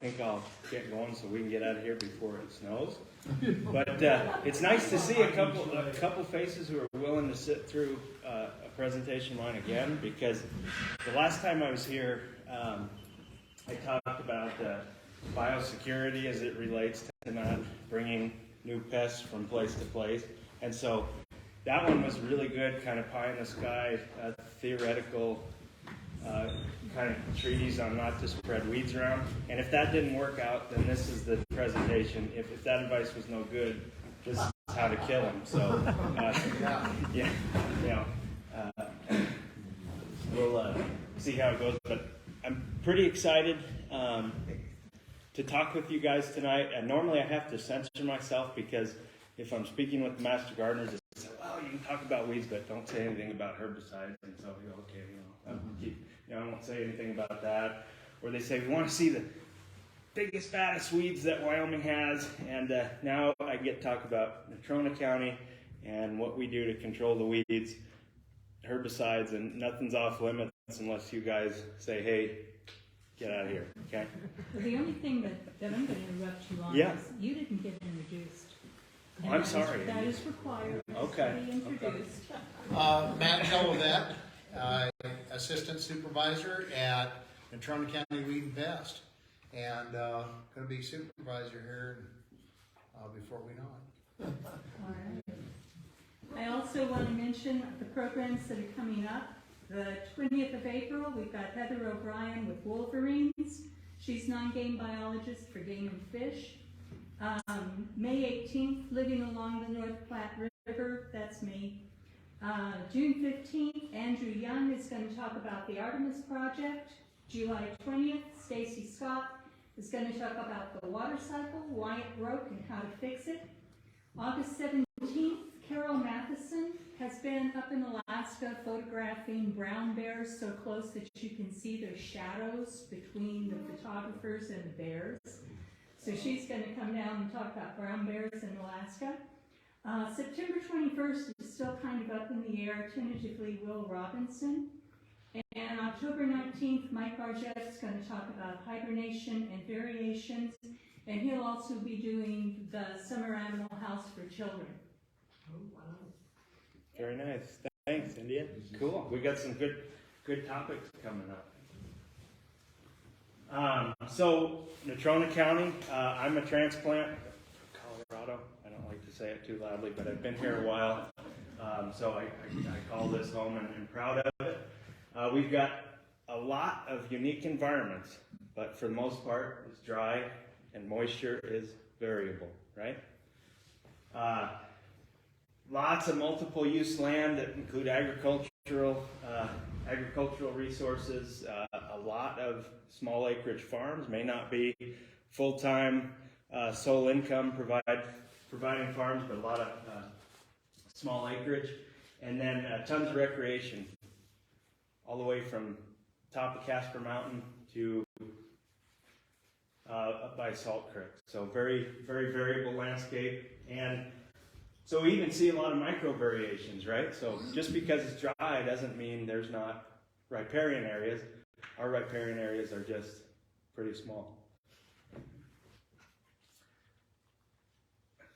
think I'll get going so we can get out of here before it snows. But it's nice to see a couple faces who are willing to sit through a presentation line again, because the last time I was here, I talked about biosecurity as it relates to not bringing new pests from place to place. And so that one was really good, kind of pie in the sky, theoretical kind of treatise on not to spread weeds around. And if that didn't work out, then this is the presentation. If that advice was no good, this is how to kill them. So, yeah, we'll see how it goes. But I'm pretty excited to talk with you guys tonight. And normally I have to censor myself, because if I'm speaking with the master gardeners, it's like, well, you can talk about weeds, but don't say anything about herbicides. And so we go, okay, I won't say anything about that. Or they say, we want to see the biggest, fattest weeds that Wyoming has. And now I get to talk about Natrona County and what we do to control the weeds, herbicides, and nothing's off limits unless you guys say, hey, get out of here, okay? Well, the only thing that I'm going to interrupt you on is you didn't get introduced. I'm sorry. That is required. Okay. To be introduced. Matt Jolivet, Assistant Supervisor at Natrona County Weed and Pest, and going to be supervisor here before we know it. All right. I also want to mention the programs that are coming up. The 20th of April, we've got Heather O'Brien with Wolverines. She's non-game biologist for Game and Fish. May 18th, Living Along the North Platte River, that's me. June 15th, Andrew Young is going to talk about the Artemis Project. July 20th, Stacy Scott is going to talk about the water cycle, why it broke and how to fix it. August 17th, Carol Matheson has been up in Alaska photographing brown bears so close that you can see their shadows between the photographers and the bears. So she's going to come down and talk about brown bears in Alaska. September 21st is still kind of up in the air, tentatively Will Robinson. And October 19th, Mike Barjett is going to talk about hibernation and variations, and he'll also be doing the Summer Animal House for Children. Oh, wow. Very nice. Thanks, India. Cool. We got some good topics coming up. So, Natrona County, I'm a transplant from Colorado. I don't like to say it too loudly, but I've been here a while. So I call this home, and I'm proud of it. We've got a lot of unique environments, but for the most part, it's dry and moisture is variable, right? Lots of multiple use land that include agricultural resources, a lot of small acreage farms, may not be full-time sole income providing farms, but a lot of small acreage, and then tons of recreation, all the way from top of Casper Mountain to up by Salt Creek. So very, very variable landscape. And so we even see a lot of micro variations, right? So just because it's dry doesn't mean there's not riparian areas. Our riparian areas are just pretty small.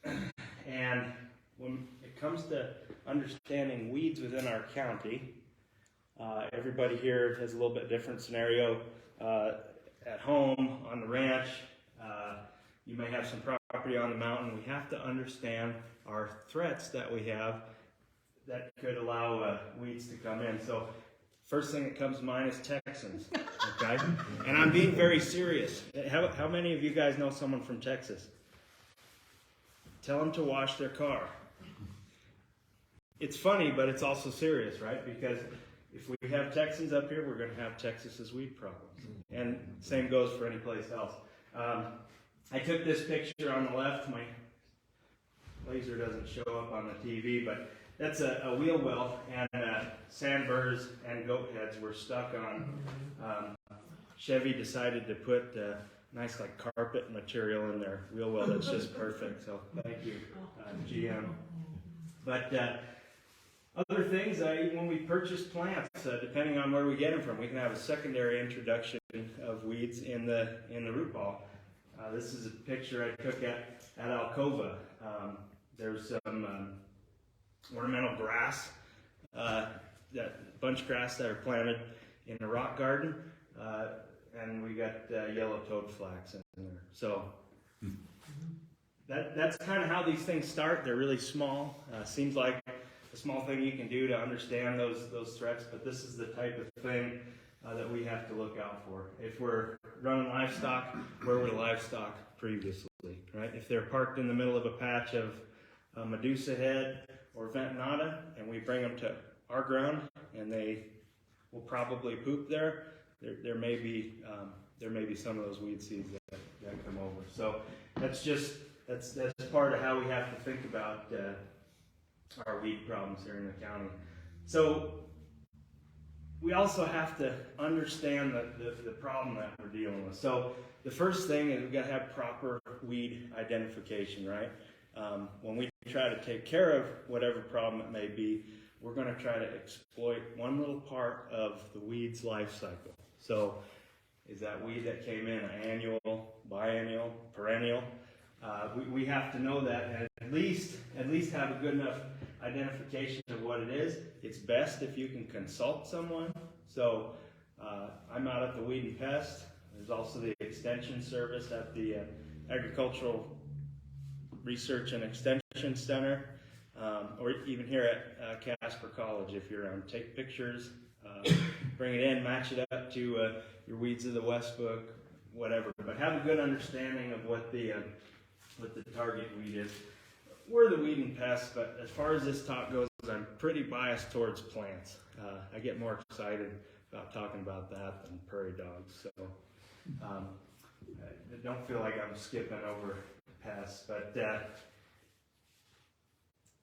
And when it comes to understanding weeds within our county, everybody here has a little bit different scenario. At home, on the ranch, you may have some property on the mountain. We have to understand our threats that we have that could allow weeds to come in. So first thing that comes to mind is Texans, okay? And I'm being very serious. How many of you guys know someone from Texas? Tell them to wash their car. It's funny, but it's also serious, right? Because if we have Texans up here, we're going to have Texas's weed problems. And same goes for any place else. I took this picture on the left. My laser doesn't show up on the TV, but that's a wheel well, and sandburrs and goatheads were stuck on. Chevy decided to put nice like carpet material in their wheel well. That's just perfect. So thank you, GM. But other things, when we purchase plants, depending on where we get them from, we can have a secondary introduction of weeds in the root ball. This is a picture I took at Alcova. There's some ornamental grass, that bunch grass that are planted in a rock garden, and we got yellow toad flax in there. So that's kind of how these things start. They're really small. Seems like a small thing you can do to understand those threats, but this is the type of thing that we have to look out for. If we're running livestock, where were the livestock previously, right? If they're parked in the middle of a patch of Medusa head or ventonata, and we bring them to our ground, and they will probably poop there, there may be some of those weed seeds that come over. So that's part of how we have to think about our weed problems here in the county. So we also have to understand the problem that we're dealing with. So the first thing is we've got to have proper weed identification, right? When we try to take care of whatever problem it may be, we're going to try to exploit one little part of the weed's life cycle. So is that weed that came in annual, biennial, perennial? We have to know that, and at least have a good enough identification of what it is. It's best if you can consult someone. So I'm out at the Weed and Pest. There's also the Extension Service at the Agricultural Research and Extension Center, or even here at Casper College if you're around. Take pictures, bring it in, match it up to your Weeds of the West book, whatever. But have a good understanding of what the target weed is. We're the Weed and Pest, but as far as this talk goes, I'm pretty biased towards plants. I get more excited about talking about that than prairie dogs. So I don't feel like I'm skipping over pests, but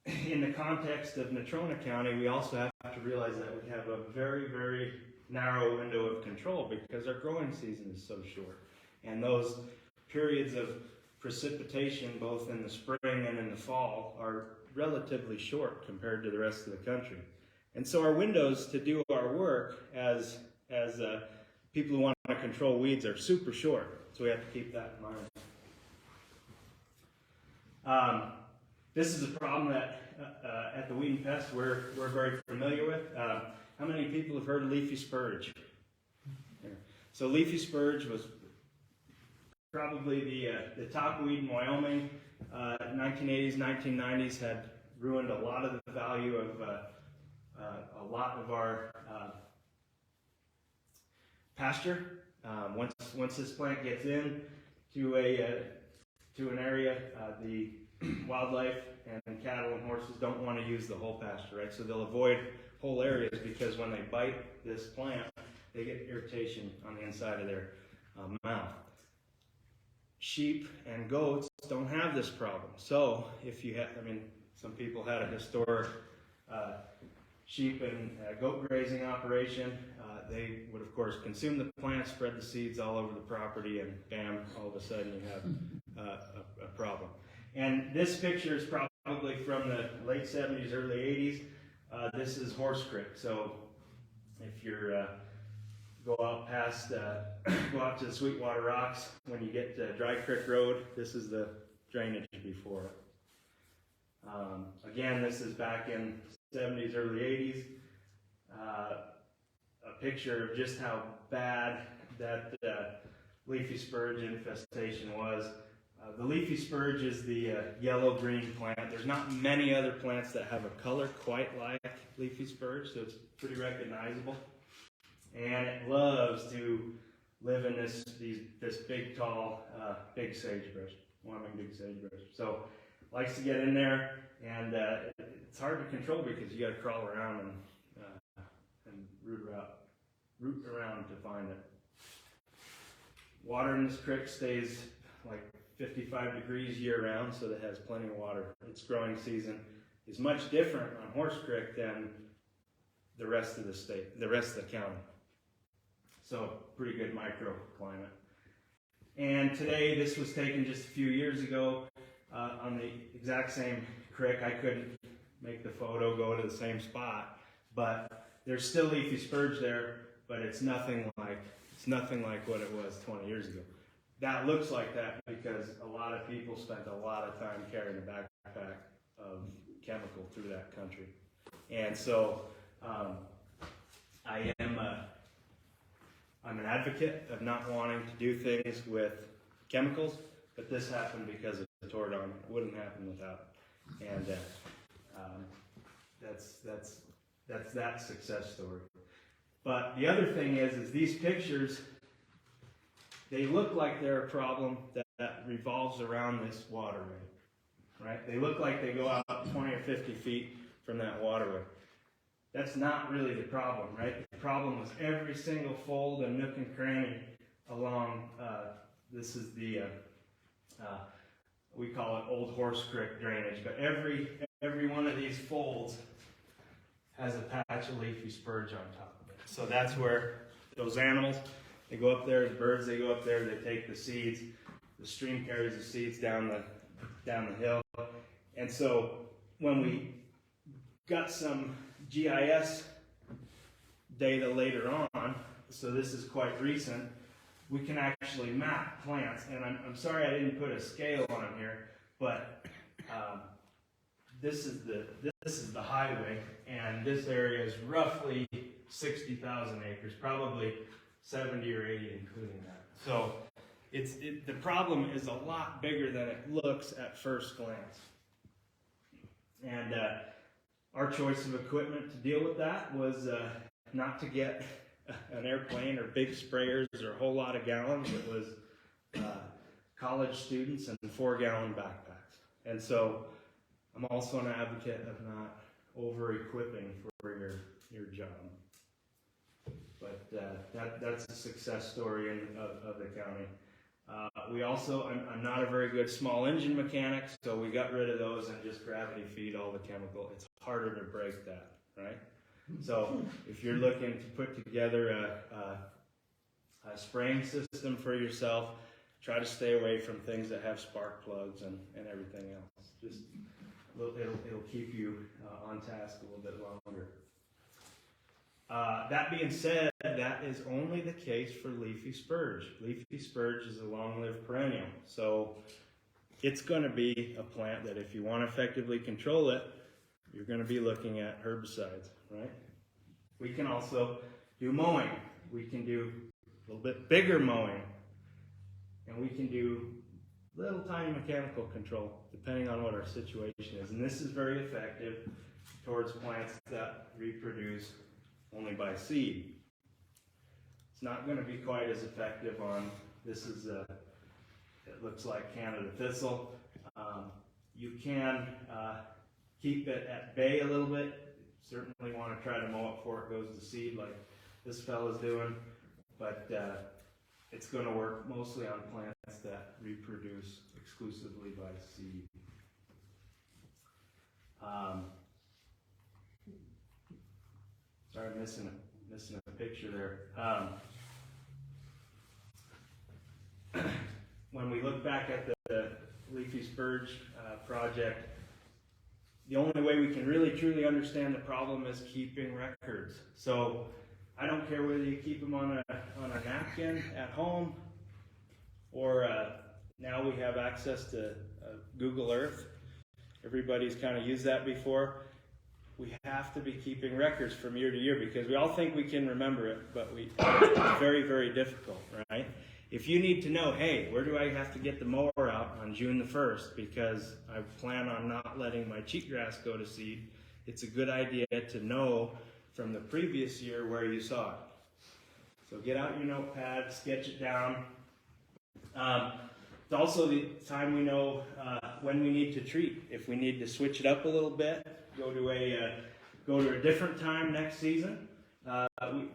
in the context of Natrona County, we also have to realize that we have a very, very narrow window of control because our growing season is so short. And those periods of precipitation, both in the spring and in the fall, are relatively short compared to the rest of the country. And so our windows to do our work as people who want to control weeds are super short. So we have to keep that in mind. This is a problem that at the Weed and Pest we're very familiar with. How many people have heard of leafy spurge? Yeah. So leafy spurge was probably the top weed in Wyoming. 1980s, 1990s had ruined a lot of the value of a lot of our pasture. Once this plant gets in to an area, the wildlife and cattle and horses don't want to use the whole pasture, right? So they'll avoid whole areas because when they bite this plant, they get irritation on the inside of their mouth. Sheep and goats don't have this problem. So if you have, some people had a historic sheep and goat grazing operation. They would, of course, consume the plant, spread the seeds all over the property, and bam, all of a sudden you have a problem. And this picture is probably from the late 70s, early 80s. This is Horse Creek. So if you're go out to the Sweetwater Rocks, when you get to Dry Creek Road, this is the drainage before it. Again, this is back in the 70s, early 80s. A picture of just how bad that leafy spurge infestation was. The leafy spurge is the yellow-green plant. There's not many other plants that have a color quite like leafy spurge, so it's pretty recognizable. And it loves to live in this big, tall, big sagebrush, Wyoming big sagebrush. So likes to get in there, and it's hard to control because you got to crawl around and root around to find it. Water in this creek stays like 55 degrees year-round, so it has plenty of water. Its growing season is much different on Horse Creek than the rest of the state, the rest of the county. So pretty good microclimate. And today, this was taken just a few years ago on the exact same creek. I couldn't make the photo go to the same spot, but there's still leafy spurge there, but it's nothing like what it was 20 years ago. that looks like that because a lot of people spent a lot of time carrying a backpack of chemical through that country. And so I'm an advocate of not wanting to do things with chemicals, but this happened because of the Tordon. It wouldn't happen without. And that's that success story. But the other thing is these pictures, they look like they're a problem that revolves around this waterway, right? They look like they go out 20 or 50 feet from that waterway. That's not really the problem, right? The problem was every single fold and nook and cranny along, this is the, we call it Old Horse Creek drainage, but every one of these folds has a patch of leafy spurge on top of it. So that's where those animals, they go up there, the birds, they go up there, they take the seeds, the stream carries the seeds down the hill. And so when we got some GIS data later on, so this is quite recent, we can actually map plants. And I'm sorry I didn't put a scale on here, but this is the highway, and this area is roughly 60,000 acres, probably 70 or 80 including that. So the problem is a lot bigger than it looks at first glance. And our choice of equipment to deal with that was not to get an airplane or big sprayers or a whole lot of gallons. It was college students and 4-gallon backpacks. And so I'm also an advocate of not over-equipping for your job. But that's a success story of the county. We also, I'm not a very good small engine mechanic, so we got rid of those and just gravity feed all the chemical. It's harder to break that, right? So if you're looking to put together a spraying system for yourself, try to stay away from things that have spark plugs and everything else. Just it'll keep you on task a little bit longer. That being said, that is only the case for leafy spurge. Leafy spurge is a long-lived perennial, so it's going to be a plant that if you want to effectively control it, you're going to be looking at herbicides, right? We can also do mowing. We can do a little bit bigger mowing, and we can do little tiny mechanical control depending on what our situation is. And this is very effective towards plants that reproduce only by seed. It's not going to be quite as effective on, this is it looks like Canada thistle. You can keep it at bay a little bit. Certainly want to try to mow it before it goes to seed like this fella's doing, but it's going to work mostly on plants that reproduce exclusively by seed. Sorry, missing a picture there. When we look back at the leafy spurge project, the only way we can really truly understand the problem is keeping records. So I don't care whether you keep them on a napkin at home, or now we have access to Google Earth. Everybody's kind of used that before. We have to be keeping records from year to year because we all think we can remember it, but it's very, very difficult, right? If you need to know, hey, where do I have to get the mower out on June the 1st because I plan on not letting my cheatgrass go to seed, it's a good idea to know from the previous year where you saw it. So get out your notepad, sketch it down. It's also the time we know when we need to treat. If we need to switch it up a little bit, go to a different time next season,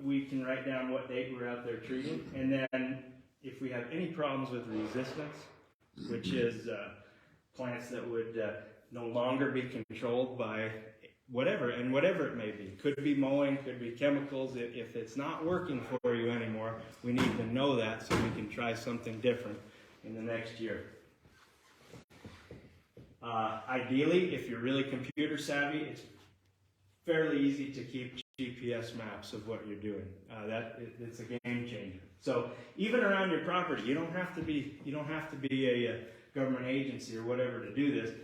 we can write down what date we're out there treating. And then if we have any problems with resistance, which is plants that would no longer be controlled by whatever it may be. Could be mowing, could be chemicals. If it's not working for you anymore, we need to know that so we can try something different in the next year. Ideally, if you're really computer savvy, it's fairly easy to keep GPS maps of what you're doing. It's a game changer. So even around your property, you don't have to be a government agency or whatever to do this.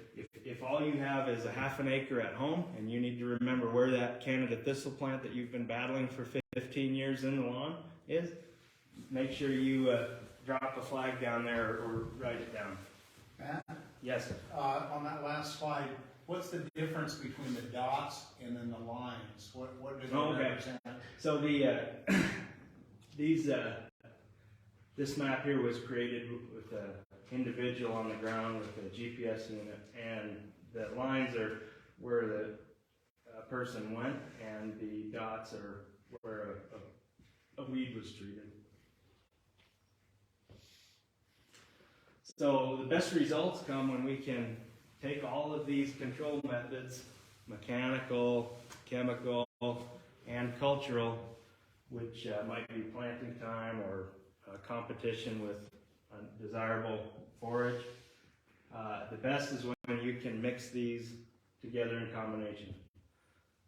If all you have is a half an acre at home and you need to remember where that Canada thistle plant that you've been battling for 15 years in the lawn is, make sure you drop a flag down there or write it down. Matt, Yes, sir. on that last slide, what's the difference between the dots and then the lines? What do they represent? So this map here was created with an individual on the ground with a GPS unit, and the lines are where the person went, and the dots are where a weed was treated. So the best results come when we can take all of these control methods, mechanical, chemical, and cultural, which might be planting time or competition with desirable forage. The best is when you can mix these together in combination.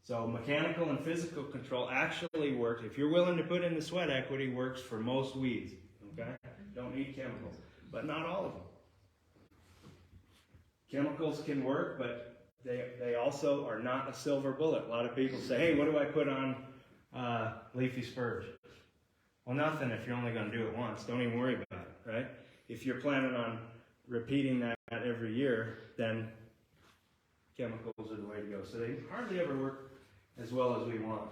So mechanical and physical control actually work. If you're willing to put in the sweat equity, works for most weeds. Okay? Don't need chemicals, but not all of them. Chemicals can work, but they also are not a silver bullet. A lot of people say, hey, what do I put on leafy spurge? Well, nothing if you're only going to do it once. Don't even worry about it, right? If you're planning on repeating that every year, then chemicals are the way to go. So they hardly ever work as well as we want.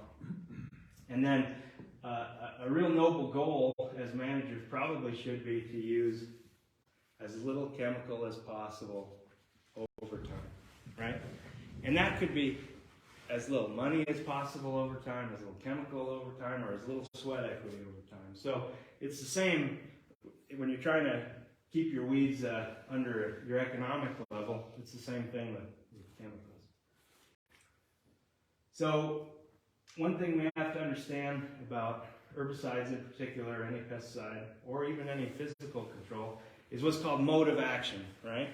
And then a real noble goal as managers probably should be to use as little chemical as possible over time, right? And that could be as little money as possible over time, as little chemical over time, or as little sweat equity over time. So it's the same when you're trying to keep your weeds under your economic level. It's the same thing with chemicals. So one thing we have to understand about herbicides in particular, any pesticide, or even any physical control, is what's called mode of action, right?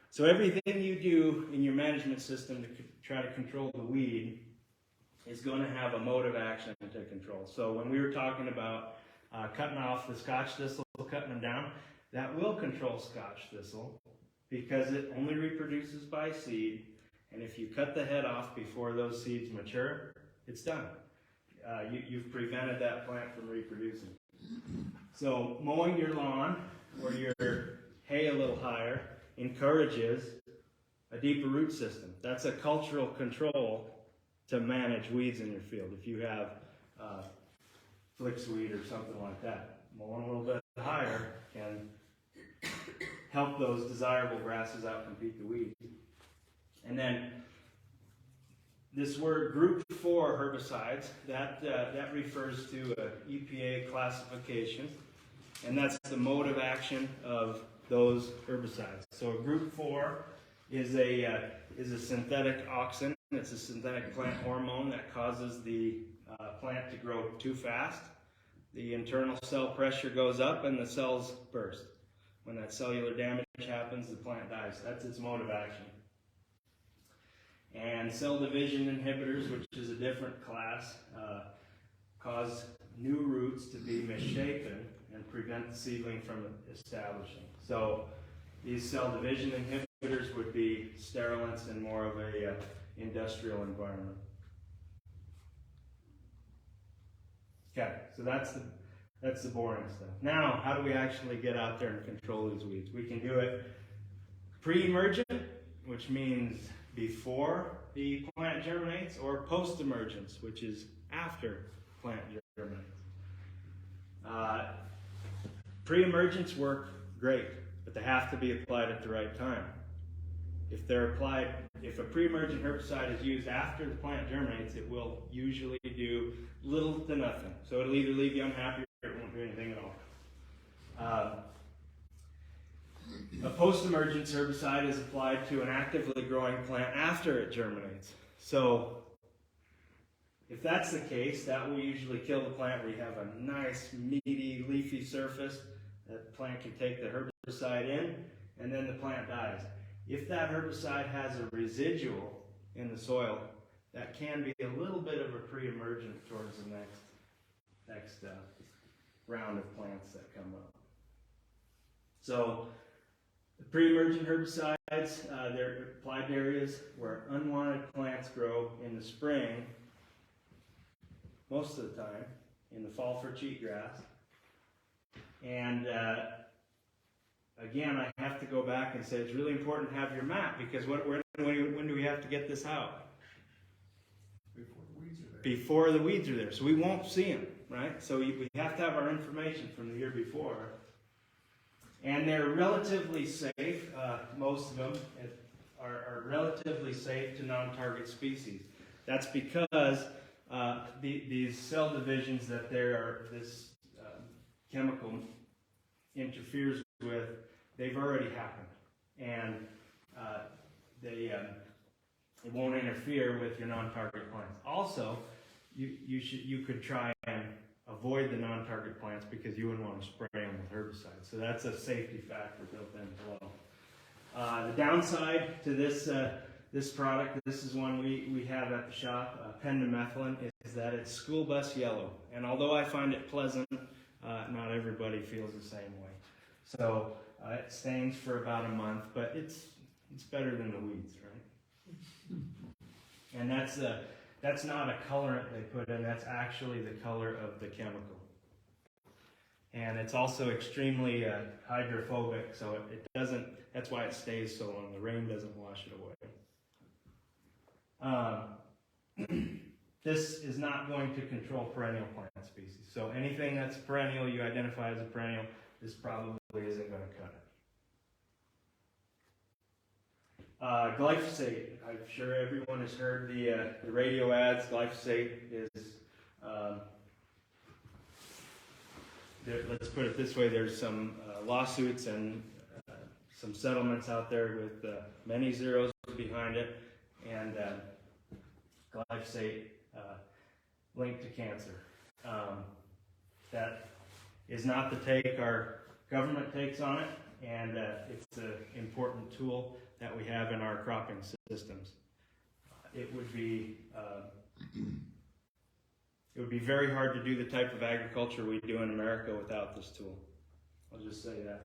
So everything you do in your management system to try to control the weed is going to have a mode of action to control. So when we were talking about cutting off the scotch thistle, cutting them down, that will control scotch thistle because it only reproduces by seed. And if you cut the head off before those seeds mature, it's done. You've prevented that plant from reproducing. So mowing your lawn or your hay a little higher encourages a deeper root system. That's a cultural control to manage weeds in your field. If you have flicksweed or something like that, mowing a little bit higher can help those desirable grasses outcompete the weeds. And then this word group 4 herbicides, that refers to an EPA classification, and that's the mode of action of those herbicides. So a group 4 is a synthetic auxin. It's a synthetic plant hormone that causes the plant to grow too fast. The internal cell pressure goes up and the cells burst. When that cellular damage happens, the plant dies. That's its mode of action. And cell division inhibitors, which is a different class, cause new roots to be misshapen and prevent the seedling from establishing. So these cell division inhibitors would be sterilants in more of a industrial environment. Okay, so that's the boring stuff. Now, how do we actually get out there and control these weeds? We can do it pre-emergent, which means before the plant germinates, or post-emergence, which is after plant germinates. Pre-emergence work great, but they have to be applied at the right time. If a pre-emergent herbicide is used after the plant germinates, it will usually do little to nothing. So it'll either leave you unhappy or it won't do anything at all. A post-emergence herbicide is applied to an actively growing plant after it germinates. So if that's the case, that will usually kill the plant where you have a nice, meaty, leafy surface. That plant can take the herbicide in, and then the plant dies. If that herbicide has a residual in the soil, that can be a little bit of a pre-emergent towards the next round of plants that come up. So the pre-emergent herbicides, they're applied to areas where unwanted plants grow in the spring, most of the time, in the fall for cheatgrass. And again, I have to go back and say it's really important to have your map, because when do we have to get this out? Before the weeds are there. So we won't see them, right? So we have to have our information from the year before. And they're relatively safe. Most of them are relatively safe to non-target species. That's because these cell divisions that this chemical interferes with, they've already happened. And it won't interfere with your non-target plants. Also, you could try and avoid the non-target plants because you wouldn't want to spray them with herbicides. So that's a safety factor built in as well. The downside to this product, this is one we have at the shop, pendimethalin, is that it's school bus yellow. And although I find it pleasant, not everybody feels the same way. So it stains for about a month, but it's better than the weeds, right? And that's not a colorant they put in, that's actually the color of the chemical. And it's also extremely hydrophobic, so it doesn't, that's why it stays so long. The rain doesn't wash it away. This is not going to control perennial plant species. So anything that's perennial, you identify as a perennial, this probably isn't going to cut it. Glyphosate, I'm sure everyone has heard the radio ads. Glyphosate is, let's put it this way, there's some lawsuits and some settlements out there with many zeros behind it, and glyphosate linked to cancer. That is not the take our government takes on it, and it's an important tool that we have in our cropping systems. It would be very hard to do the type of agriculture we do in America without this tool. I'll just say that.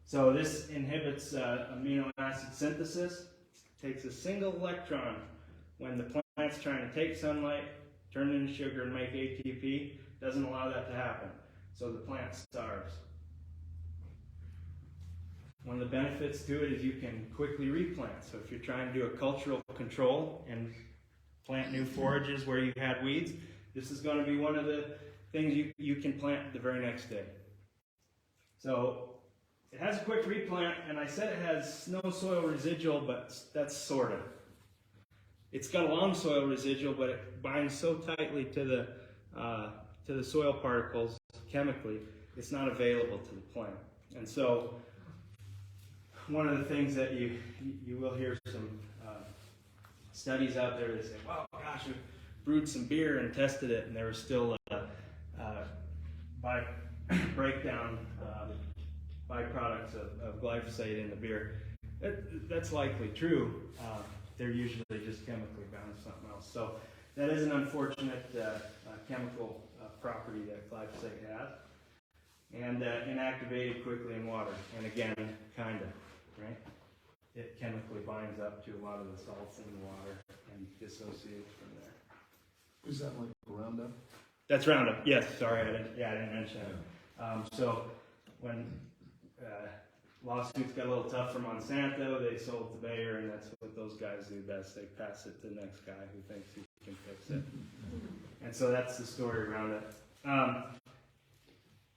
So this inhibits amino acid synthesis. It takes a single electron when the plant's trying to take sunlight, turn it into sugar, and make ATP. Doesn't allow that to happen. So the plant starves. One of the benefits to it is you can quickly replant. So if you're trying to do a cultural control and plant new forages where you had weeds, this is going to be one of the things you can plant the very next day. So it has a quick replant, and I said it has no soil residual, but that's sort of. It's got a long soil residual, but it binds so tightly to the soil particles chemically, it's not available to the plant. And so one of the things that you will hear some studies out there that say, well, gosh, we brewed some beer and tested it, and there was still breakdown byproducts of glyphosate in the beer. That's likely true. They're usually just chemically bound to something else. So that is an unfortunate chemical property that glyphosate has. And inactivated quickly in water. And again, kind of, right? It chemically binds up to a lot of the salts in the water and dissociates from there. Is that like Roundup? That's Roundup, yes. Sorry, I didn't mention that. So when lawsuits got a little tough for Monsanto, they sold to Bayer, and that's what those guys do best. They pass it to the next guy who thinks he can fix it. And so that's the story around it.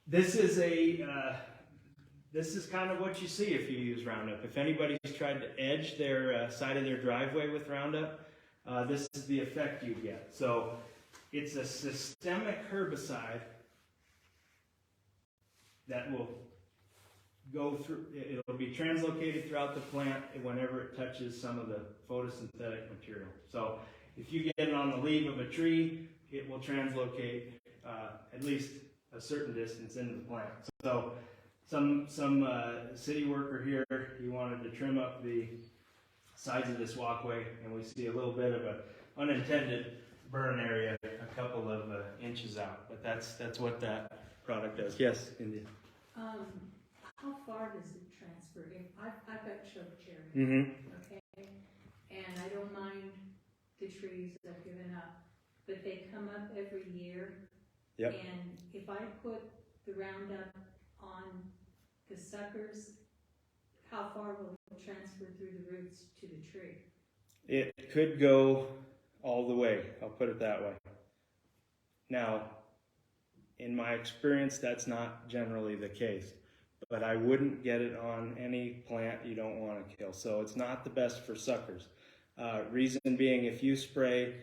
This is kind of what you see if you use Roundup. If anybody's tried to edge their side of their driveway with Roundup, this is the effect you get. So it's a systemic herbicide that will go through, it'll be translocated throughout the plant whenever it touches some of the photosynthetic material. So if you get it on the leaf of a tree, it will translocate at least a certain distance into the plant. So some city worker here, he wanted to trim up the sides of this walkway, and we see a little bit of a unintended burn area a couple of inches out. But that's what that product does. Yes, India. How far does it transfer? If I've got choke cherry, Mm-hmm. okay, and I don't mind the trees I've given up, but they come up every year. Yep. And if I put the Roundup on the suckers, how far will it transfer through the roots to the tree? It could go all the way. I'll put it that way. Now, in my experience, that's not generally the case. But I wouldn't get it on any plant you don't want to kill. So it's not the best for suckers. Reason being, if you spray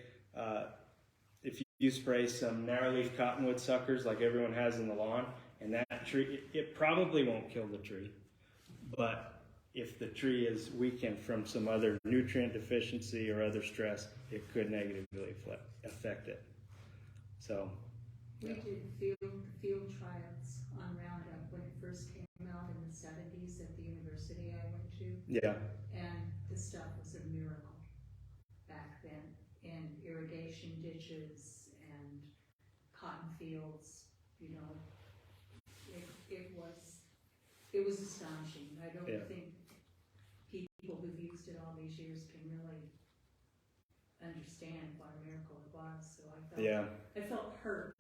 some narrowleaf cottonwood suckers like everyone has in the lawn, and that tree, it probably won't kill the tree. But if the tree is weakened from some other nutrient deficiency or other stress, it could negatively affect it. So. We did field trials on Roundup when it first came out in the 70s at the university I went to. Yeah. And the stuff was a miracle back then in irrigation ditches and cotton fields. You know, it was astonishing. I don't think people who've used it all these years can really understand what a miracle it was. So I felt hurt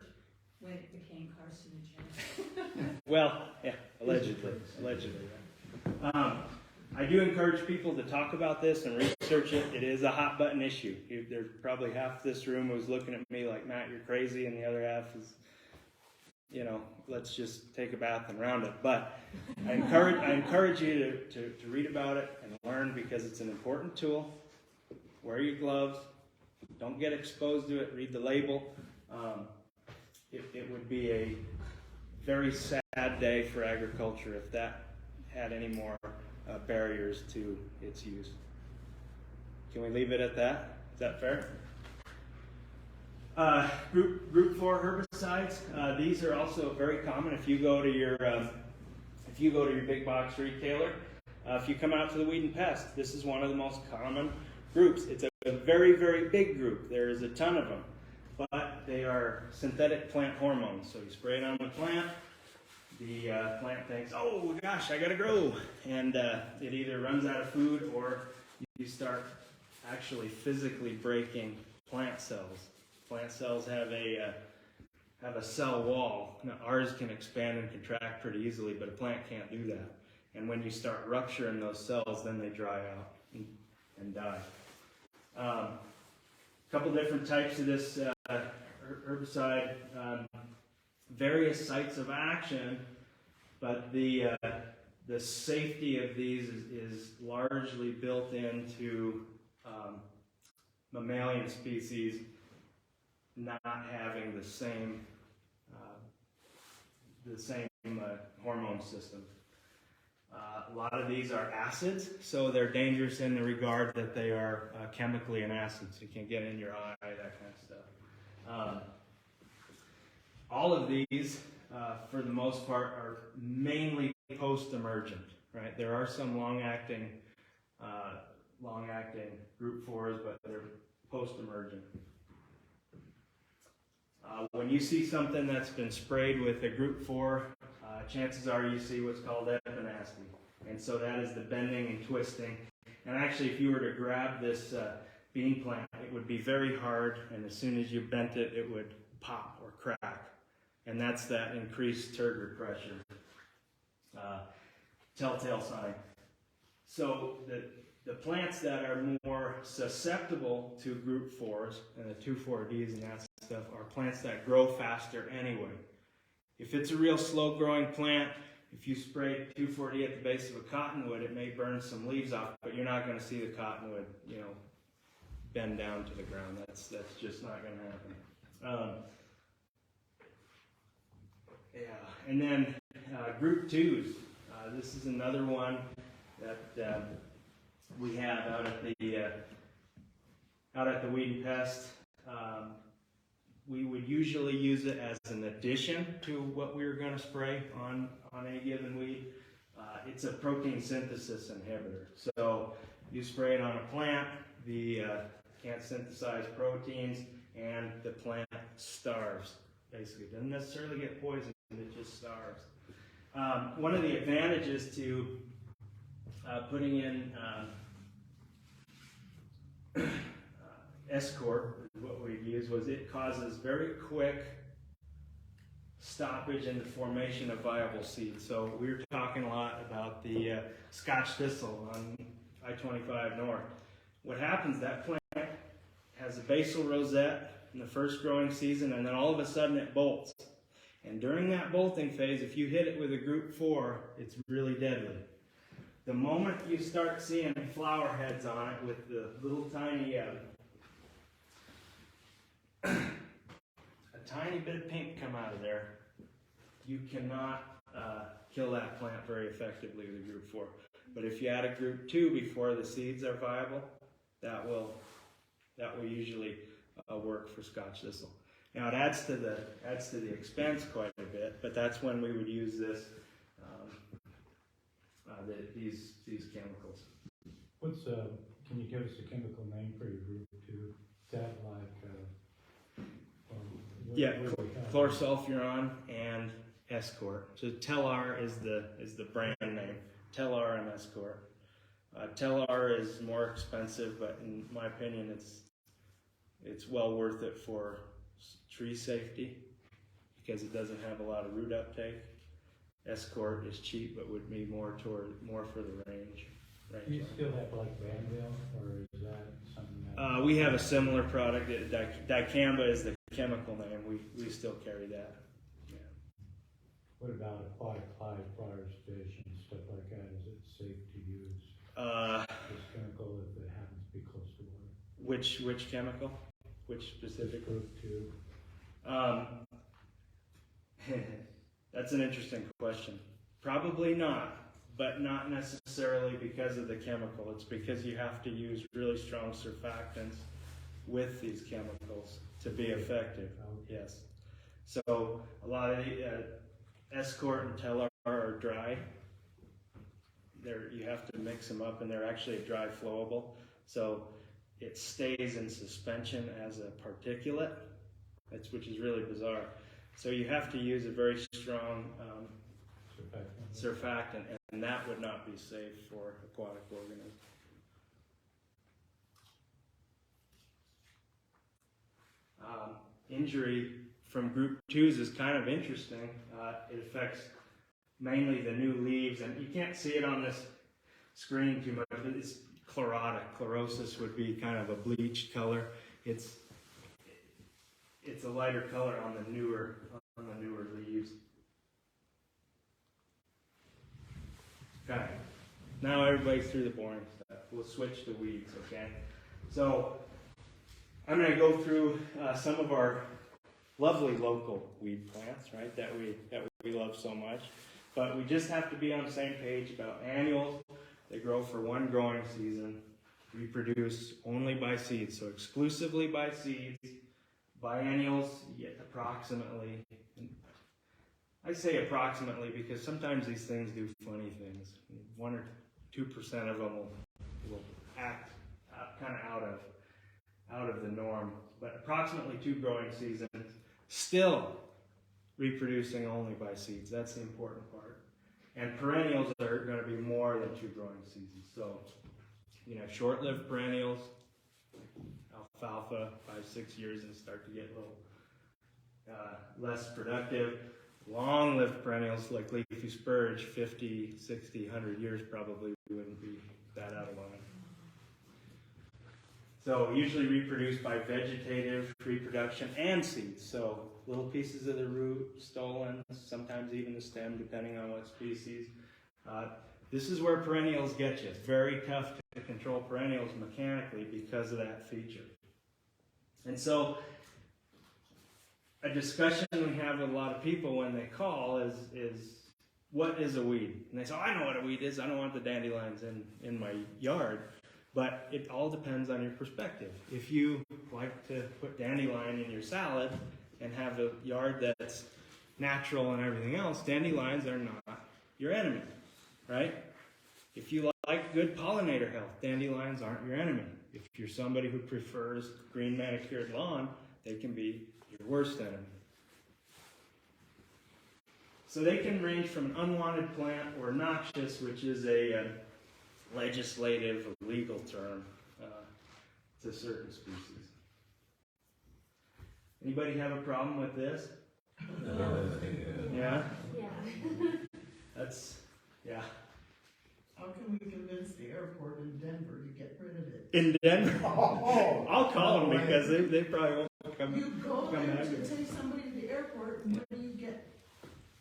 when it became carcinogenic. Well, yeah, allegedly. I do encourage people to talk about this and research it. It is a hot button issue. There's probably half this room who's looking at me like, Matt, you're crazy, and the other half is, let's just take a bath and round it. But I encourage you to read about it and learn, because it's an important tool. Wear your gloves. Don't get exposed to it. Read the label. It would be a very sad day for agriculture if that had any more barriers to its use. Can we leave it at that? Is that fair? Group 4 herbicides. These are also very common. If you go to your big box retailer, if you come out to the Weed and Pest, this is one of the most common groups. It's a very, very big group. There is a ton of them. But they are synthetic plant hormones. So you spray it on the plant plant thinks, oh gosh, I gotta grow. And it either runs out of food, or you start actually physically breaking plant cells. Plant cells have a cell wall. Now, ours can expand and contract pretty easily, but a plant can't do that. And when you start rupturing those cells, then they dry out and die. A couple different types of this herbicide, various sites of action, but the safety of these is largely built into mammalian species not having the same hormone system. A lot of these are acids, so they're dangerous in the regard that they are chemically an acid, so you can get in your eye, that kind of stuff. All of these, for the most part, are mainly post-emergent, right? There are some long-acting group 4s, but they're post-emergent. When you see something that's been sprayed with a group 4, chances are you see what's called epinasty. And so that is the bending and twisting. And actually, if you were to grab this bean plant, it would be very hard, and as soon as you bent it, it would pop or crack. And that's that increased turgor pressure. Telltale sign. So the plants that are more susceptible to group 4s and the 2,4-Ds and that stuff are plants that grow faster anyway. If it's a real slow growing plant, if you spray 2,4-D at the base of a cottonwood, it may burn some leaves off, but you're not going to see the cottonwood, bend down to the ground. That's just not going to happen. And then group 2s. This is another one that we have out at the Weed and Pest. We would usually use it as an addition to what we were going to spray on a given weed. It's a protein synthesis inhibitor. So you spray it on a plant, the can't synthesize proteins, and the plant starves. Basically, it doesn't necessarily get poisoned; it just starves. One of the advantages to putting in Escort, what we used was it causes very quick stoppage in the formation of viable seeds. So we were talking a lot about the scotch thistle on I-25 North. What happens, that plant has a basal rosette in the first growing season, and then all of a sudden it bolts. And during that bolting phase, if you hit it with a group 4, it's really deadly. The moment you start seeing flower heads on it with the little tiny, a tiny bit of pink come out of there, you cannot kill that plant very effectively with a group 4. But if you add a group 2 before the seeds are viable, that will usually work for scotch thistle. Now it adds to the expense quite a bit, but that's when we would use this these chemicals. What's can you give us a chemical name for your group 2? Is that like Chlorsulfuron and Escort. So Telar is the brand name. Telar and Escort. Telar is more expensive, but in my opinion, it's well worth it for tree safety because it doesn't have a lot of root uptake. Escort is cheap, but would be more for the range. Do you still have like Vanville, or is that something that? We have a similar product. Dicamba is the chemical name. We still carry that. Yeah. What about aquatic flyers, fish, and stuff like that? Is it safe to use this chemical if it happens to be close to water? Which chemical? Which specific? Group 2. That's an interesting question. Probably not, but not necessarily because of the chemical. It's because you have to use really strong surfactants with these chemicals to be effective. Yes. So a lot of the Escort and Telar are dry. You have to mix them up, and they're actually dry flowable. So it stays in suspension as a particulate, which is really bizarre. So you have to use a very strong surfactant, and that would not be safe for aquatic organisms. Injury from group 2s is kind of interesting. It affects mainly the new leaves, and you can't see it on this screen too much, but it's chlorotic. Chlorosis would be kind of a bleached color. It's a lighter color on the newer leaves. Okay, now everybody's through the boring stuff. We'll switch to weeds, okay? So I'm going to go through some of our lovely local weed plants, right? That we love so much. But we just have to be on the same page about annuals. They grow for one growing season, reproduce only by seeds, so exclusively by seeds. Biennials, you get approximately. I say approximately because sometimes these things do funny things. 1 or 2% of them will act kind of out of the norm. But approximately 2 growing seasons, still reproducing only by seeds. That's the important part. And perennials are going to be more than 2 growing seasons. So you have short-lived perennials, alfalfa, 5-6 years, and start to get a little less productive. Long-lived perennials like leafy spurge, 50, 60, 100 years probably wouldn't be that out of line. So usually reproduced by vegetative reproduction and seeds. So little pieces of the root, stolen, sometimes even the stem, depending on what species. This is where perennials get you. It's very tough to control perennials mechanically because of that feature. And so a discussion we have with a lot of people when they call is what is a weed? And they say, oh, I know what a weed is. I don't want the dandelions in my yard. But it all depends on your perspective. If you like to put dandelion in your salad and have a yard that's natural and everything else, dandelions are not your enemy, right? If you like good pollinator health, dandelions aren't your enemy. If you're somebody who prefers green manicured lawn, they can be your worst enemy. So they can range from an unwanted plant or noxious, which is a legislative or legal term to certain species. Anybody have a problem with this? Yeah? Yeah. Yeah. How can we convince the airport in Denver to get rid of it? In Denver? I'll call them because they probably won't come. You go come there back. to take somebody to the airport, and what do you get?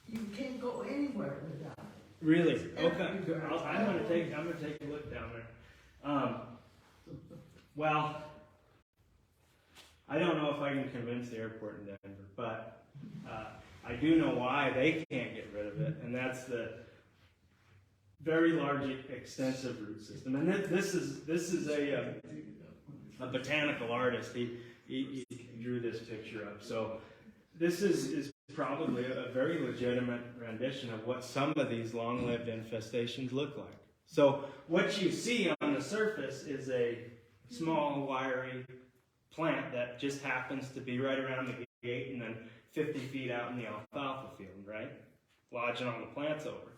You can't go anywhere without it. Really? Okay. I'm gonna take a look down there. Well, I don't know if I can convince the airport in Denver, but I do know why they can't get rid of it, and that's the very large, extensive root system. And this is a botanical artist. He drew this picture up. So this is probably a very legitimate rendition of what some of these long-lived infestations look like. So what you see on the surface is a small, wiry plant that just happens to be right around the gate and then 50 feet out in the alfalfa field, right? Lodging all the plants over.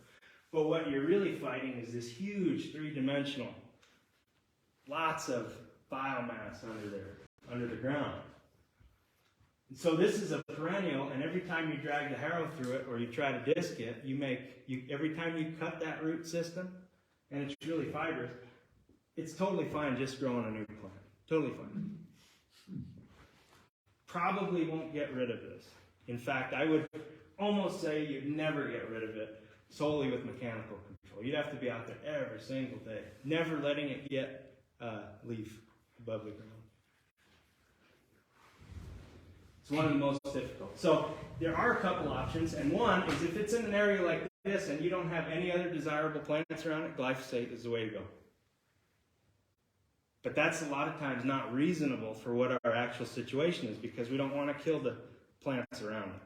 But what you're really fighting is this huge three-dimensional, lots of biomass under there, under the ground. And so this is a perennial, and every time you drag the harrow through it or you try to disc it, every time you cut that root system, and it's really fibrous, it's totally fine just growing a new plant. Totally fine. Probably won't get rid of this. In fact, I would almost say you'd never get rid of it solely with mechanical control. You'd have to be out there every single day, never letting it get leaf above the ground. It's one of the most difficult. So there are a couple options, and one is if it's in an area like this and you don't have any other desirable plants around it, glyphosate is the way to go. But that's a lot of times not reasonable for what our actual situation is because we don't want to kill the plants around it.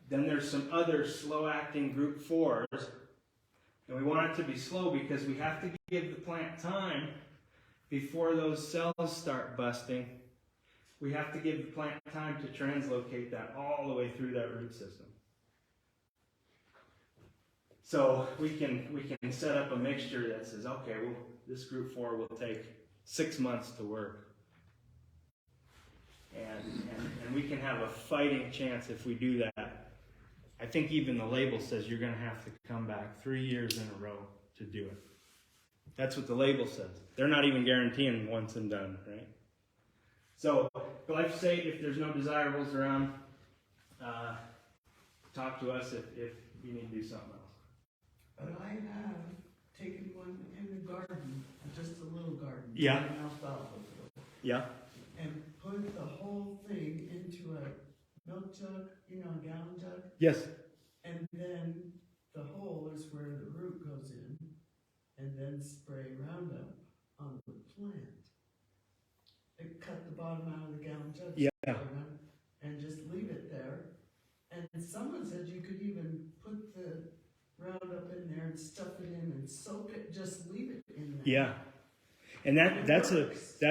Then there's some other slow-acting group 4s, and we want it to be slow because we have to give the plant time before those cells start busting. We have to give the plant time to translocate that all the way through that root system. So we can set up a mixture that says, okay, well, this group 4 will take 6 months to work. And we can have a fighting chance if we do that. I think even the label says you're going to have to come back 3 years in a row to do it. That's what the label says. They're not even guaranteeing once and done, right? So, glyphosate, if there's no desirables around, talk to us if you need to do something else. But I have taken one in the garden, just a little garden. Yeah. In alfalfa field, Yeah? and put the whole thing into a milk jug, a gallon jug. Yes. And then the hole is where the root goes in, and then spray Roundup on the plant. It cut the bottom out of the gallon jug, Yeah. and just leave it there. And someone said you could even put the Roundup in there and stuff it in and soak it, just leave it in there. Yeah. And that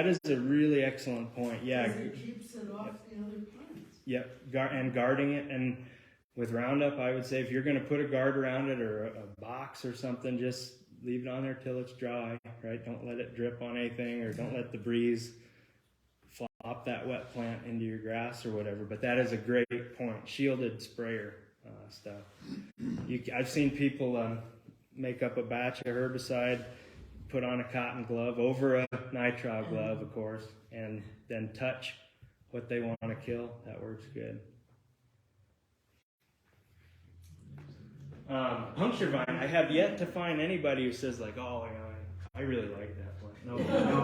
is a really excellent point. Yeah. Because it keeps it off the other plants. Yep. And guarding it. And with Roundup, I would say if you're going to put a guard around it or a box or something, just leave it on there till it's dry, right? Don't let it drip on anything or don't let the breeze flop that wet plant into your grass or whatever. But that is a great point. Shielded sprayer stuff. I've seen people make up a batch of herbicide, put on a cotton glove over a nitrile glove, of course, and then touch what they want to kill. That works good. Puncturevine, I have yet to find anybody who says like, oh, I really like that plant. No,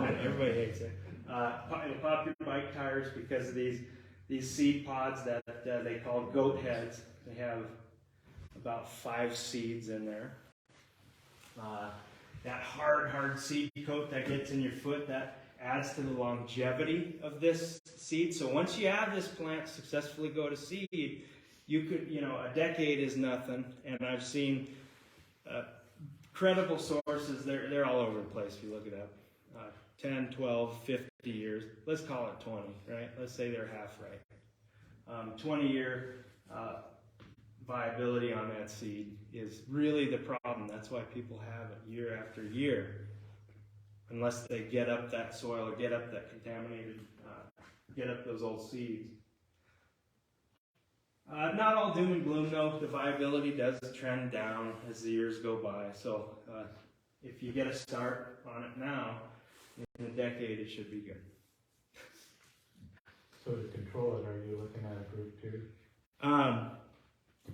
everybody hates it. It'll pop your bike tires because of these seed pods that they call goatheads. They have about 5 seeds in there. That hard seed coat that gets in your foot, that adds to the longevity of this seed. So once you have this plant successfully go to seed, you could, a decade is nothing. And I've seen credible sources, they're all over the place if you look it up. 10, 12, 50 years. Let's call it 20, right? Let's say they're half right. 20-year viability on that seed is really the problem. That's why people have it year after year, unless they get up that soil or get up that contaminated, get up those old seeds. Not all doom and gloom though. The viability does trend down as the years go by. So if you get a start on it now, in a decade it should be good. So to control it, are you looking at a group two?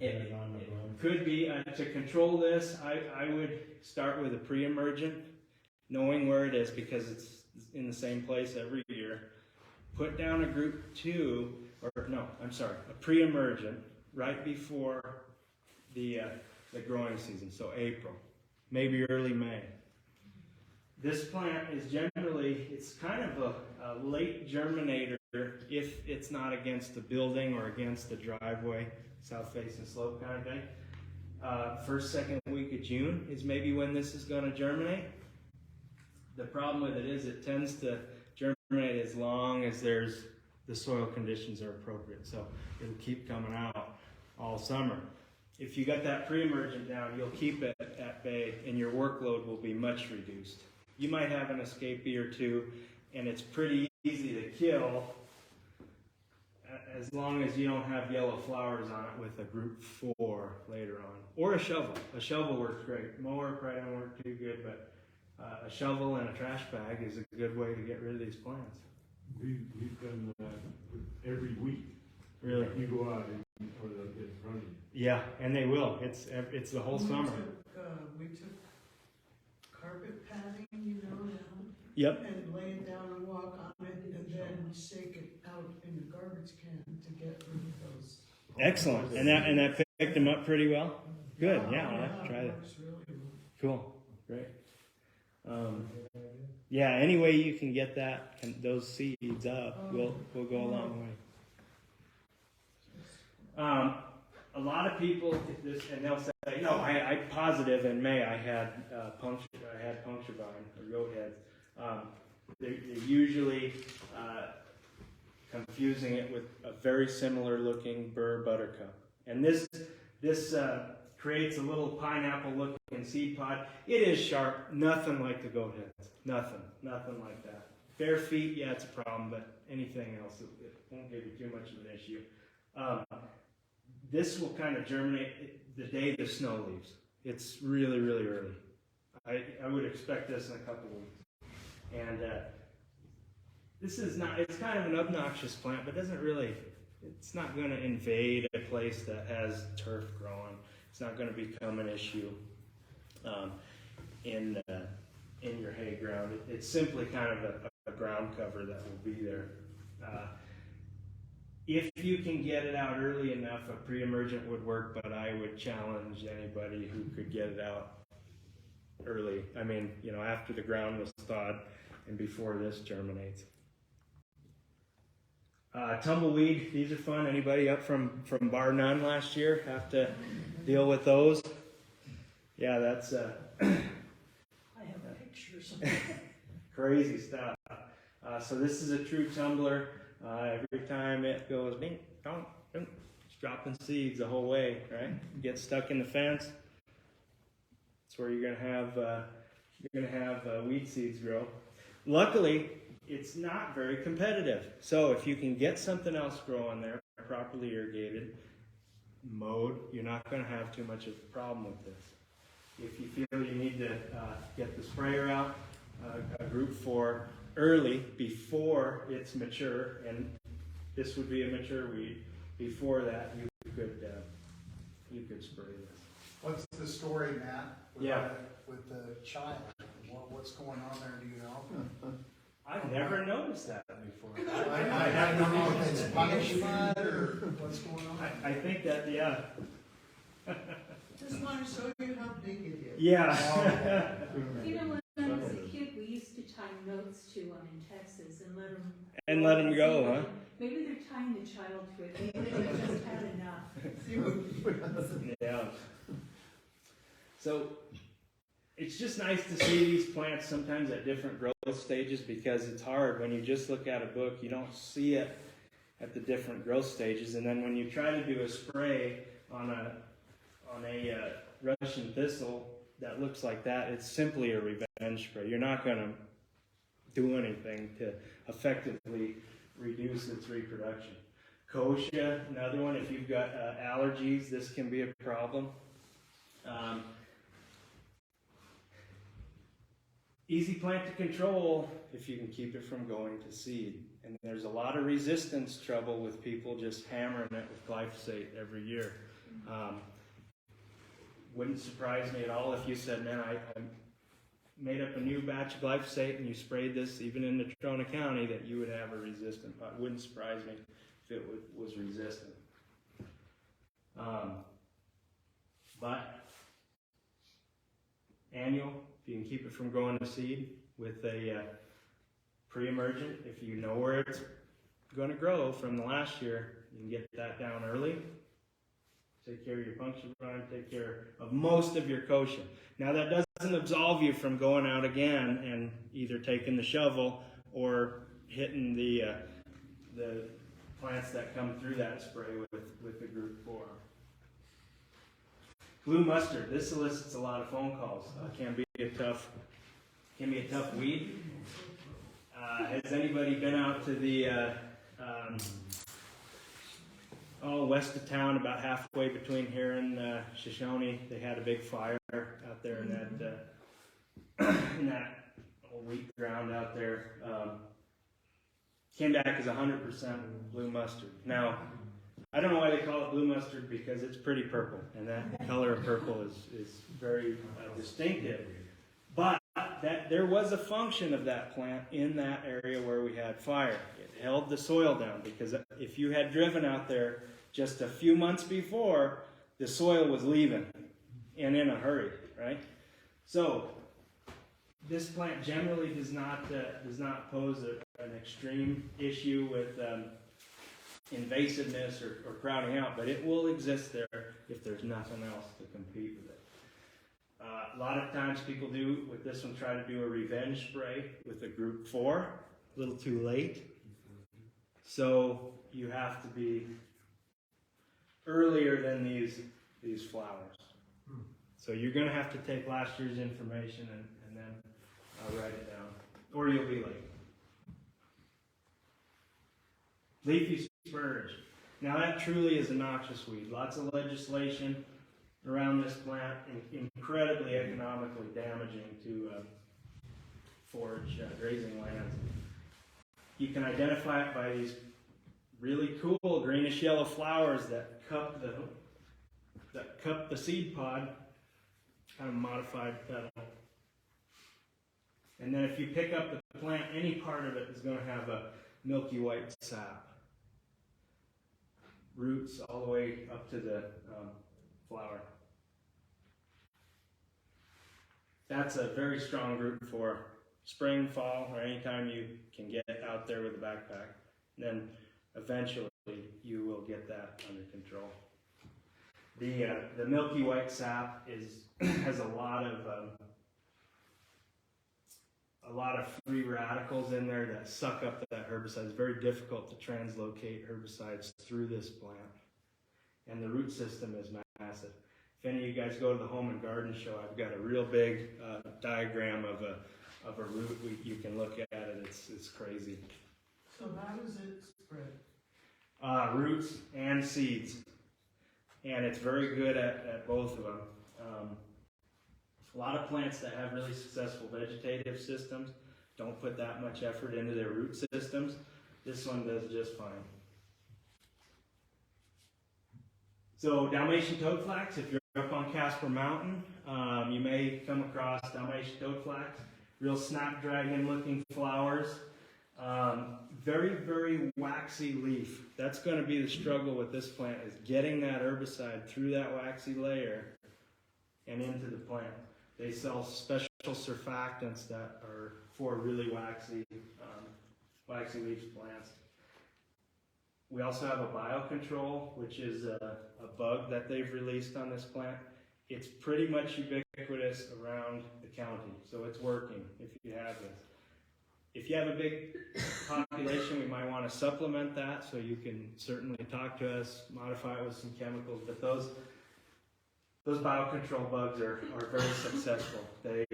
It could be, to control this, I would start with a pre-emergent, knowing where it is because it's in the same place every year. Put down a group two, a pre-emergent right before the growing season, so April, maybe early May. This plant is generally, it's kind of a late germinator if it's not against the building or against the driveway, south facing slope kind of thing. First, second week of June is maybe when this is going to germinate. The problem with it is it tends to germinate as long as the soil conditions are appropriate. So it'll keep coming out all summer. If you got that pre-emergent down, you'll keep it at bay and your workload will be much reduced. You might have an escapee or two, and it's pretty easy to kill as long as you don't have yellow flowers on it with a group 4 later on. Or a shovel. A shovel works great. Mower probably don't work too good, but a shovel and a trash bag is a good way to get rid of these plants. We've done that every week. Really? You go out or they'll get running. Yeah, and they will. It's the whole summer. We took carpet padding, down. Yep. And lay it down and walk on it, and then shake it out in the garbage can to get rid of those. Excellent. And that picked them up pretty well? Good. Yeah, I'll have to try that. Works really well. Cool. Great. Yeah, any way you can get those seeds up, we'll go a long way. A lot of people, and they'll say, no, I positive in May I had puncturevine or goatheads. They're usually confusing it with a very similar looking burr buttercup. And this creates a little pineapple looking seed pod. It is sharp, nothing like the goatheads. Nothing like that. Bare feet, yeah, it's a problem, but anything else, it won't give you too much of an issue. This will kind of germinate the day the snow leaves. It's really, really early. I would expect this in a couple of weeks. And this is not, it's kind of an obnoxious plant, but it's not going to invade a place that has turf growing. It's not going to become an issue in your hay ground. It's simply kind of a ground cover that will be there. If you can get it out early enough, a pre-emergent would work, but I would challenge anybody who could get it out early. I mean, after the ground was thawed and before this germinates. Tumbleweed, these are fun. Anybody up from bar none last year have to deal with those? Yeah, that's I have pictures of it. crazy stuff. So this is a true tumbler. Every time it goes, ding, dong, ding, it's dropping seeds the whole way, right? Get stuck in the fence. That's where you're gonna have weed seeds grow. Luckily, it's not very competitive. So if you can get something else growing there, properly irrigated, mowed, you're not going to have too much of a problem with this. If you feel you need to get the sprayer out, a group 4 early before it's mature, and this would be a mature weed. Before that, you could spray this. What's the story, Matt? Yeah. With the child, what's going on there? Do you know? I've never noticed that before. I don't know if it's punishment or what's going on. I think that, yeah. Just want to show you how big it is. Yeah. When I was a kid, we used to tie notes to them in Texas and let them... And let them go, huh? Maybe they're tying the child to it. Maybe they just had enough. Yeah. So, it's just nice to see these plants sometimes at different growth stages, because it's hard when you just look at a book, you don't see it at the different growth stages. And then when you try to do a spray on a Russian thistle that looks like that, it's simply a revenge spray. You're not going to do anything to effectively reduce its reproduction. Kochia, another one. If you've got allergies, this can be a problem. Easy plant to control if you can keep it from going to seed. And there's a lot of resistance trouble with people just hammering it with glyphosate every year. Wouldn't surprise me at all if you said, man, I made up a new batch of glyphosate and you sprayed this even in Natrona County, that you would have a resistant pot. Wouldn't surprise me if it was resistant. But annual, if you can keep it from going to seed with a pre-emergent, if you know where it's going to grow from the last year, you can get that down early. Take care of your puncturevine, take care of most of your kochia. Now that doesn't absolve you from going out again and either taking the shovel or hitting the plants that come through that spray with the group 4. Blue mustard. This elicits a lot of phone calls. Can be a tough weed. Has anybody been out to the west of town, about halfway between here and Shoshone? They had a big fire out there in that old wheat ground out there. Came back as 100% blue mustard. Now, I don't know why they call it blue mustard, because it's pretty purple, and that color of purple is very distinctive. But there was a function of that plant in that area where we had fire. It held the soil down, because if you had driven out there just a few months before, the soil was leaving, and in a hurry, right? So this plant generally does not pose an extreme issue with invasiveness or crowding out, but it will exist there if there's nothing else to compete with it. A lot of times people do, with this one, try to do a revenge spray with a group 4, a little too late. So you have to be earlier than these flowers. So you're going to have to take last year's information and then write it down, or you'll be late. Leafy spurge. Now that truly is a noxious weed. Lots of legislation around this plant, incredibly economically damaging to forage grazing lands. You can identify it by these really cool greenish yellow flowers that cup the seed pod, kind of modified petal. And then if you pick up the plant, any part of it is going to have a milky white sap. Roots all the way up to the flower. That's a very strong root for spring, fall, or anytime you can get out there with a backpack. And then eventually you will get that under control. The milky white sap has a lot of free radicals in there that suck up that herbicide. It's very difficult to translocate herbicides through this plant. And the root system is massive. If any of you guys go to the Home and Garden Show, I've got a real big diagram of a root. You can look at it. It's crazy. So how does it spread? Roots and seeds. And it's very good at both of them. A lot of plants that have really successful vegetative systems don't put that much effort into their root systems. This one does just fine. So Dalmatian toadflax, if you're up on Casper Mountain, you may come across Dalmatian toadflax. Real snapdragon looking flowers. Very, very waxy leaf. That's going to be the struggle with this plant, is getting that herbicide through that waxy layer and into the plant. They sell special surfactants that are for really waxy leaf plants. We also have a biocontrol, which is a bug that they've released on this plant. it's pretty much ubiquitous around the county, so it's working if you have this. If you have a big population, we might want to supplement that, so you can certainly talk to us, modify it with some chemicals, but those biocontrol bugs are very successful. They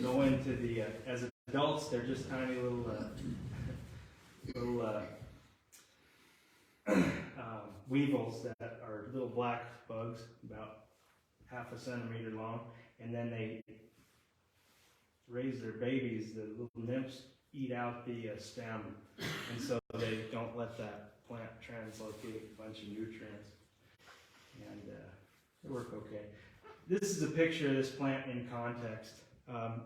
go into the, as adults, they're just tiny little weevils that are little black bugs, about 1/2 centimeter long, and then they raise their babies. The little nymphs eat out the stem, and so they don't let that plant translocate a bunch of nutrients, and they work okay. This is a picture of this plant in context.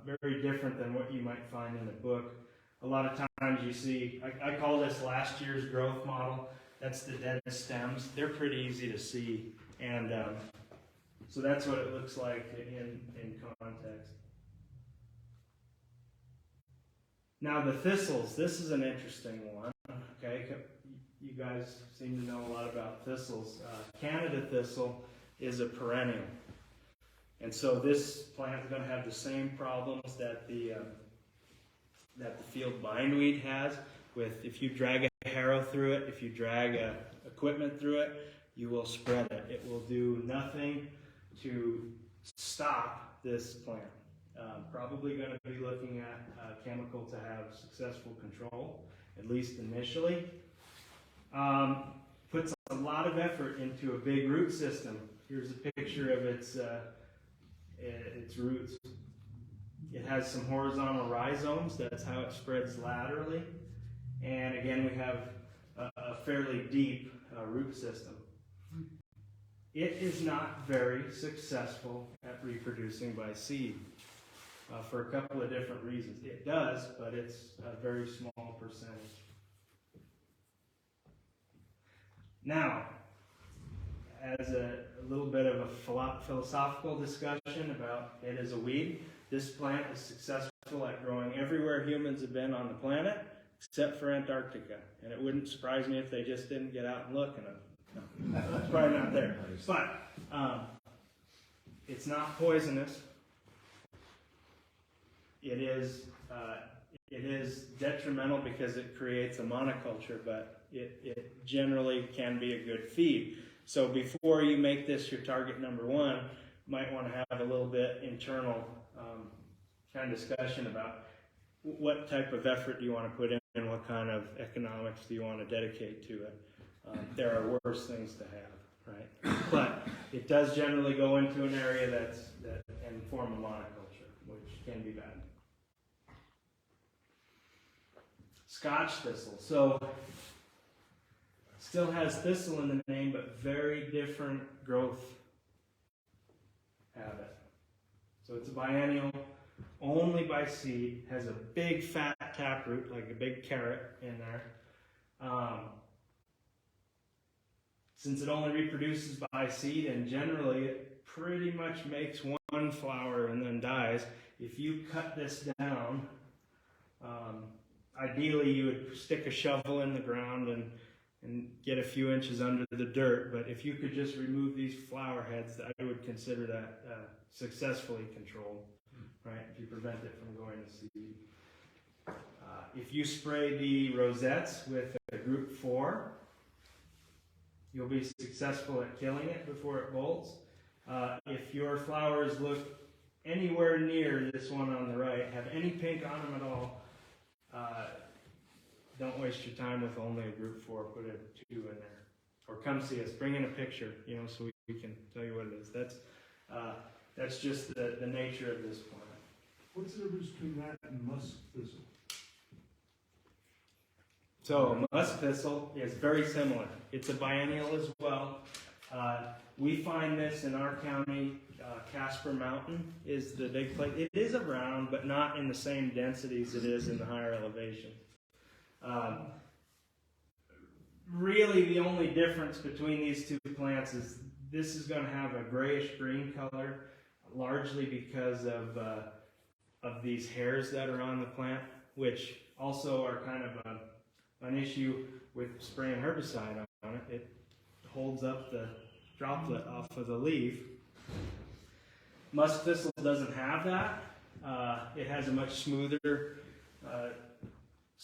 Very different than what you might find in a book. A lot of times you see, I call this last year's growth model. That's the dead stems. They're pretty easy to see, and so that's what it looks like in context. Now the thistles, this is an interesting one. Okay, you guys seem to know a lot about thistles. Canada thistle is a perennial, and so this plant is going to have the same problems that the field bindweed has. With if you drag a harrow through it, if you drag equipment through it, you will spread it. It will do nothing to stop this plant. Probably going to be looking at a chemical to have successful control, at least initially. Puts a lot of effort into a big root system. Here's a picture of its roots. It has some horizontal rhizomes. That's how it spreads laterally. And again, we have a fairly deep root system. It is not very successful at reproducing by seed for a couple of different reasons. It does, but it's a very small percentage. Now, as a little bit of a philosophical discussion about it as a weed, this plant is successful at growing everywhere humans have been on the planet, except for Antarctica. And it wouldn't surprise me if they just didn't get out and look. No, it's probably not there. But it's not poisonous. It is detrimental because it creates a monoculture, but it generally can be a good feed. So before you make this your target number one, you might want to have a little bit internal kind of discussion about what type of effort do you want to put in and what kind of economics do you want to dedicate to it. There are worse things to have, right? But it does generally go into an area and form a monoculture, which can be bad. Scotch thistle. So still has thistle in the name, but very different growth habit. So it's a biennial, only by seed, has a big fat taproot, like a big carrot in there. Since it only reproduces by seed, and generally it pretty much makes one flower and then dies, if you cut this down, ideally you would stick a shovel in the ground and get a few inches under the dirt, but if you could just remove these flower heads, I would consider that successfully controlled, right? If you prevent it from going to seed. If you spray the rosettes with a group 4, you'll be successful at killing it before it bolts. If your flowers look anywhere near this one on the right, have any pink on them at all, don't waste your time with only a group 4. Put a 2 in there, or come see us. Bring in a picture, so we can tell you what it is. That's just the nature of this plant. What's the difference between that and musk thistle? So musk thistle is very similar. It's a biennial as well. We find this in our county. Casper Mountain is the big place. It is around, but not in the same densities it is in the higher elevation. Really, the only difference between these two plants is this is going to have a grayish green color, largely because of these hairs that are on the plant, which also are kind of an issue with spraying herbicide on it. It holds up the droplet off of the leaf. Musk thistle doesn't have that. It has a much smoother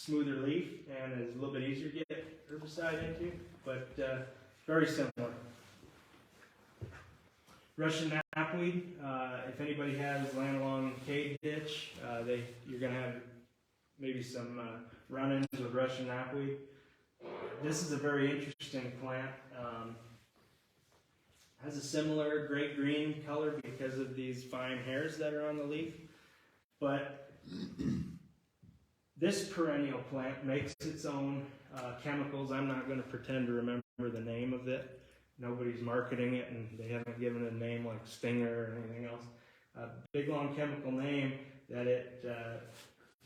leaf and is a little bit easier to get herbicide into, but very similar. Russian knapweed, if anybody has land along Cade Ditch, you're going to have maybe some run-ins with Russian knapweed. This is a very interesting plant. Has a similar gray-green color because of these fine hairs that are on the leaf. But this perennial plant makes its own chemicals. I'm not going to pretend to remember the name of it. Nobody's marketing it, and they haven't given it a name like Stinger or anything else. A big, long chemical name that it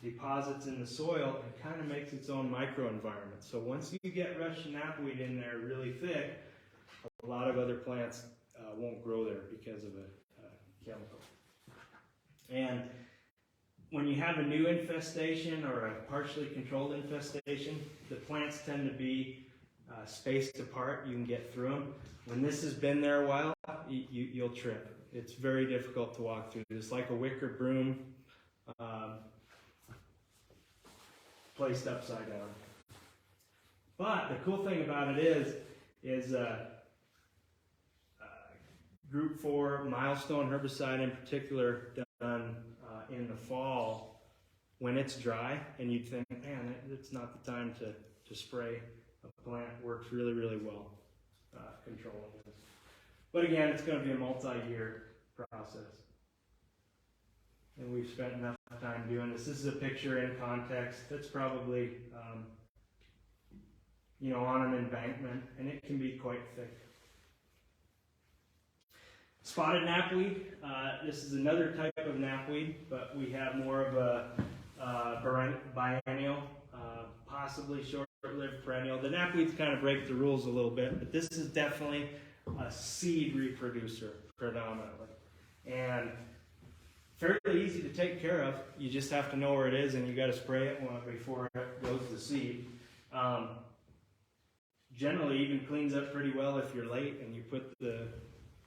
deposits in the soil and kind of makes its own microenvironment. So once you get Russian knapweed in there really thick, a lot of other plants won't grow there because of a chemical. And when you have a new infestation or a partially controlled infestation, the plants tend to be spaced apart. You can get through them. When this has been there a while, you'll trip. It's very difficult to walk through. It's like a wicker broom placed upside down. But the cool thing about it is Group 4 milestone herbicide in particular done in the fall when it's dry, and you'd think, man, it's not the time to spray. A plant works really, really well controlling this. But again, it's going to be a multi-year process. And we've spent enough time doing this. This is a picture in context. That's probably, on an embankment, and it can be quite thick. Spotted knapweed. This is another type of knapweed, but we have more of a biennial, possibly short-lived perennial. The knapweeds kind of break the rules a little bit, but this is definitely a seed reproducer predominantly. And fairly easy to take care of. You just have to know where it is, and you got to spray it before it goes to seed. Generally, even cleans up pretty well if you're late and you put the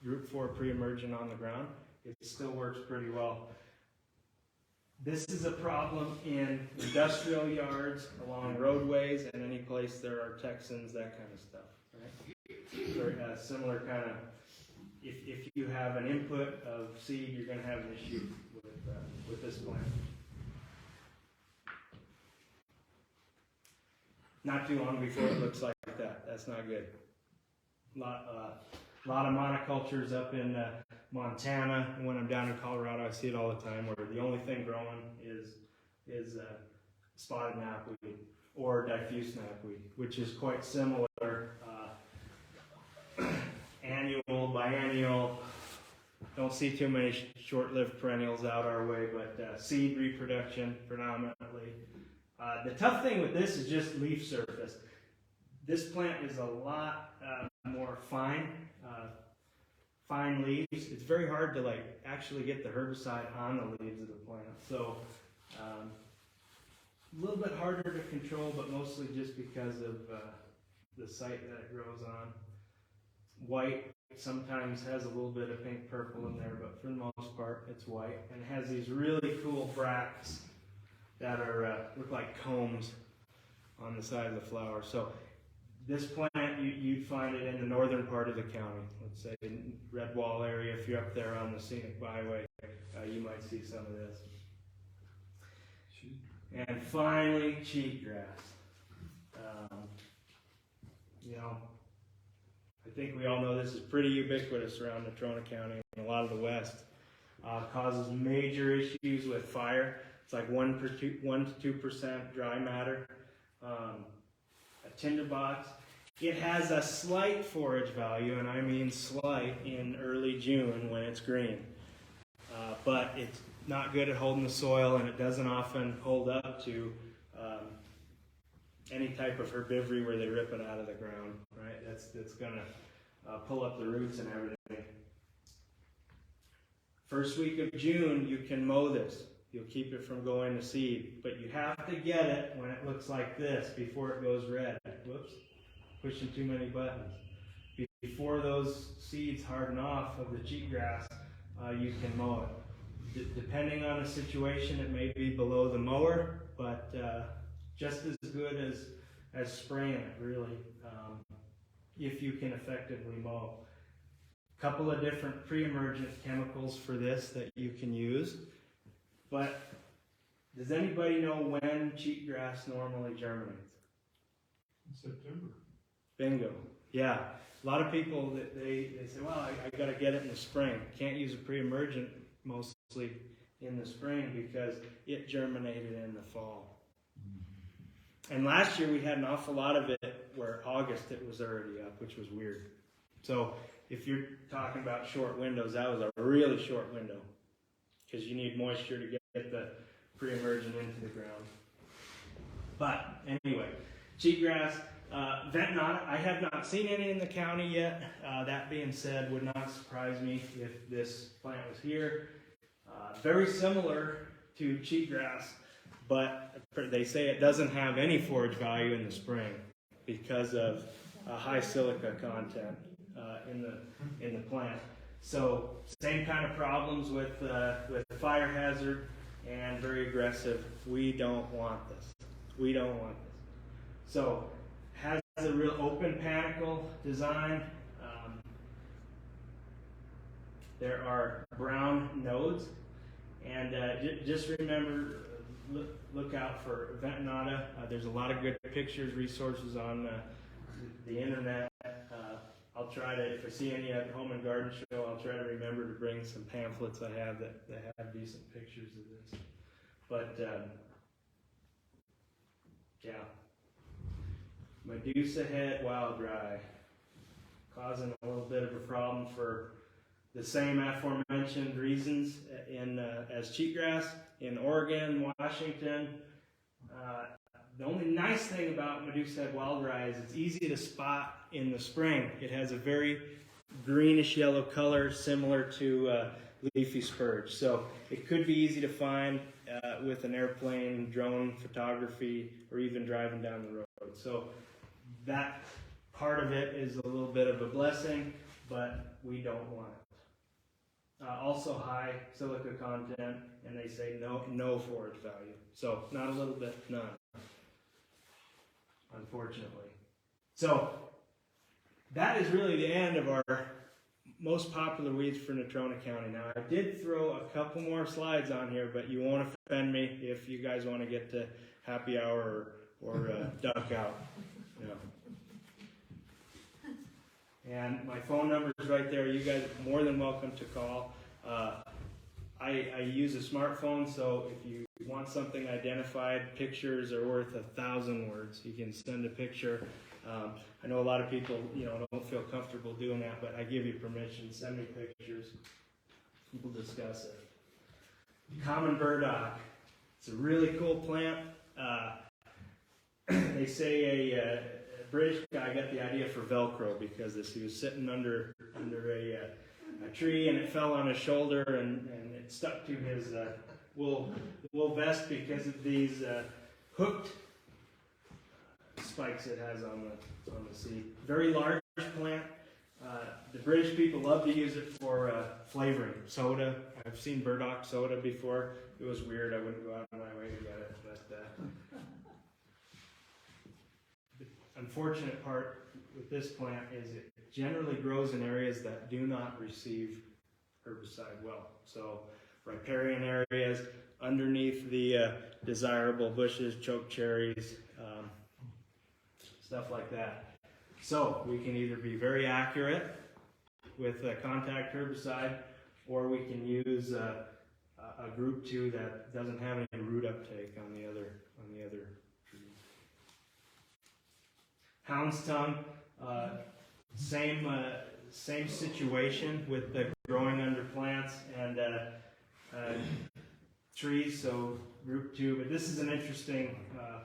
Group 4 pre-emergent on the ground. It still works pretty well. This is a problem in industrial yards, along roadways, and any place there are Texans, that kind of stuff. Right? Very similar kind of. If you have an input of seed, you're going to have an issue with this plant. Not too long before it looks like that. That's not good. A lot of monocultures up in Montana, and when I'm down in Colorado, I see it all the time, where the only thing growing is spotted knapweed or diffuse knapweed, which is quite similar. Annual, biennial. Don't see too many short-lived perennials out our way, but seed reproduction predominantly. The tough thing with this is just leaf surface. This plant is a lot more fine leaves. It's very hard to actually get the herbicide on the leaves of the plant. So a little bit harder to control, but mostly just because of the site that it grows on. White sometimes has a little bit of pink purple in there, but for the most part it's white, and it has these really cool bracts that are look like combs on the side of the flower. So this plant, you'd find it in the northern part of the county. Let's say in Red Wall area. If you're up there on the scenic byway, you might see some of this. And finally, cheatgrass. I think we all know this is pretty ubiquitous around Natrona County and a lot of the West. Causes major issues with fire. It's like 1 to 2% dry matter. A tinderbox. It has a slight forage value, and I mean slight, in early June when it's green. But it's not good at holding the soil, and it doesn't often hold up to any type of herbivory where they rip it out of the ground, right? That's going to pull up the roots and everything. First week of June, you can mow this. You'll keep it from going to seed, but you have to get it when it looks like this before it goes red. Whoops, pushing too many buttons. before those seeds harden off of the cheatgrass, you can mow it. Depending on the situation, it may be below the mower, but just as good as spraying it, really, if you can effectively mow. Couple of different pre-emergent chemicals for this that you can use. But does anybody know when cheatgrass normally germinates? In September. Bingo. Yeah. A lot of people that they say, well, I got to get it in the spring. Can't use a pre-emergent mostly in the spring because it germinated in the fall. And last year we had an awful lot of it where August it was already up, which was weird. So if you're talking about short windows, that was a really short window because you need moisture to get the pre-emergent into the ground. But anyway, cheatgrass, Ventonata, I have not seen any in the county yet. That being said, would not surprise me if this plant was here. Very similar to cheatgrass, but they say it doesn't have any forage value in the spring because of high silica content in the plant. So same kind of problems with fire hazard and very aggressive. We don't want this. We don't want this. So has a real open panicle design. There are brown nodes, and just remember, look out for Ventonata. There's a lot of good pictures, resources on the internet. I'll try to, if I see any at Home and Garden Show, I'll try to remember to bring some pamphlets I have that have decent pictures of this. But yeah, Medusa head wild dry, causing a little bit of a problem for the same aforementioned reasons as cheatgrass in Oregon, Washington. The only nice thing about Medusa head wild dry is it's easy to spot in the spring. It has a very greenish yellow color similar to leafy spurge. So it could be easy to find with an airplane, drone photography, or even driving down the road. So that part of it is a little bit of a blessing, but we don't want it. Also high silica content, and they say no forage value. So not a little bit, none, unfortunately. So that is really the end of our most popular weeds for Natrona County. Now I did throw a couple more slides on here, but you won't offend me if you guys want to get to happy hour or duck out. You know. And my phone number is right there. You guys are more than welcome to call. I use a smartphone, so if you want something identified, pictures are worth 1,000 words. You can send a picture. I know a lot of people, don't feel comfortable doing that, but I give you permission. Send me pictures. We'll discuss it. Common burdock. It's a really cool plant. They say a British guy got the idea for Velcro because he was sitting under a tree and it fell on his shoulder and it stuck to his wool vest because of these hooked spikes it has on the seed. Very large plant. The British people love to use it for flavoring soda. I've seen burdock soda before. It was weird. I wouldn't go out of my way to get it, but the unfortunate part with this plant is it generally grows in areas that do not receive herbicide well. So riparian areas, underneath the desirable bushes, choke cherries, stuff like that. So we can either be very accurate with contact herbicide, or we can use a group 2 that doesn't have any root uptake on the other trees. Hound's tongue, same situation with the growing under plants and trees. So group 2, but this is an interesting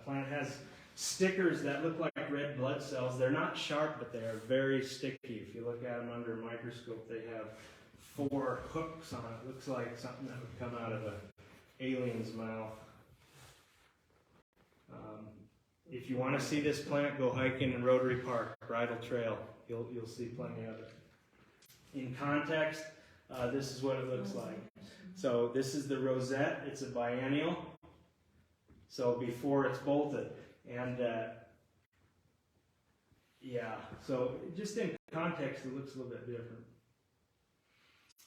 plant. It has stickers that look like red blood cells. They're not sharp, but they are very sticky. If you look at them under a microscope, they have 4 hooks on it. Looks like something that would come out of an alien's mouth. If you want to see this plant, go hiking in Rotary Park, Bridle Trail. You'll see plenty of it. In context, this is what it looks like. So this is the rosette. It's a biennial. So before it's bolted. And yeah, so just in context, it looks a little bit different.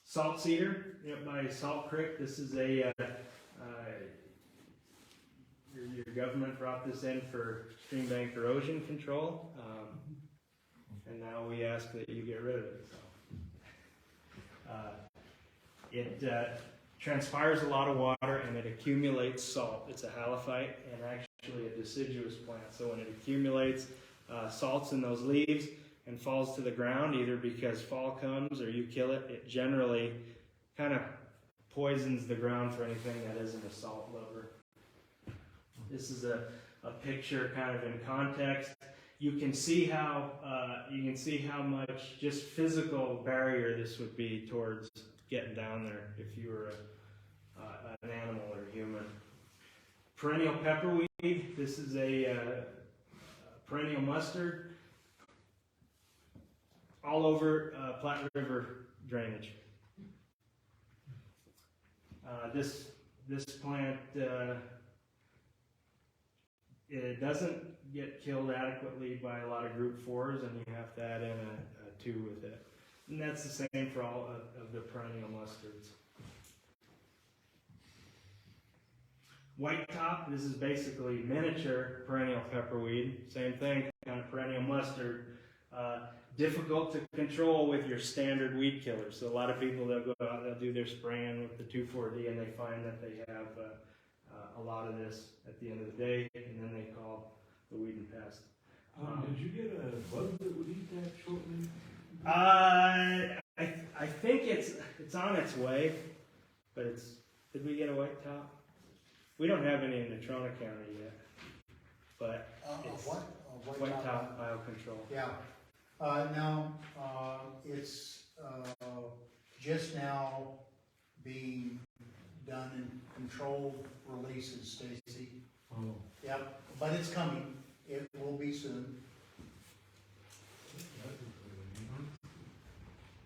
Salt cedar, by Salt Creek. This is a your government brought this in for stream bank erosion control, and now we ask that you get rid of it. So it transpires a lot of water and it accumulates salt. It's a halophyte and actually a deciduous plant. So when it accumulates salts in those leaves and falls to the ground, either because fall comes or you kill it, it generally kind of poisons the ground for anything that isn't a salt lover. This is a picture kind of in context. You can see how much just physical barrier this would be towards getting down there if you were an animal or human. Perennial pepperweed. This is a perennial mustard. All over Platte River drainage. This plant it doesn't get killed adequately by a lot of group 4s, and you have to add in a 2 with it. And that's the same for all of the perennial mustards. White top, this is basically miniature perennial pepperweed. Same thing, kind of perennial mustard. Difficult to control with your standard weed killers. So a lot of people, they'll go out, they'll do their spraying with the 2,4-D, and they find that they have a lot of this at the end of the day, and then they call the Weed and Pest. Did you get a bug that would eat that shortly? I think it's on its way, but did we get a white top? We don't have any in Natrona County yet, but it's white top biocontrol. Yeah. No, it's just now being done in controlled releases, Stacy. Oh. Yep, but it's coming. It will be soon.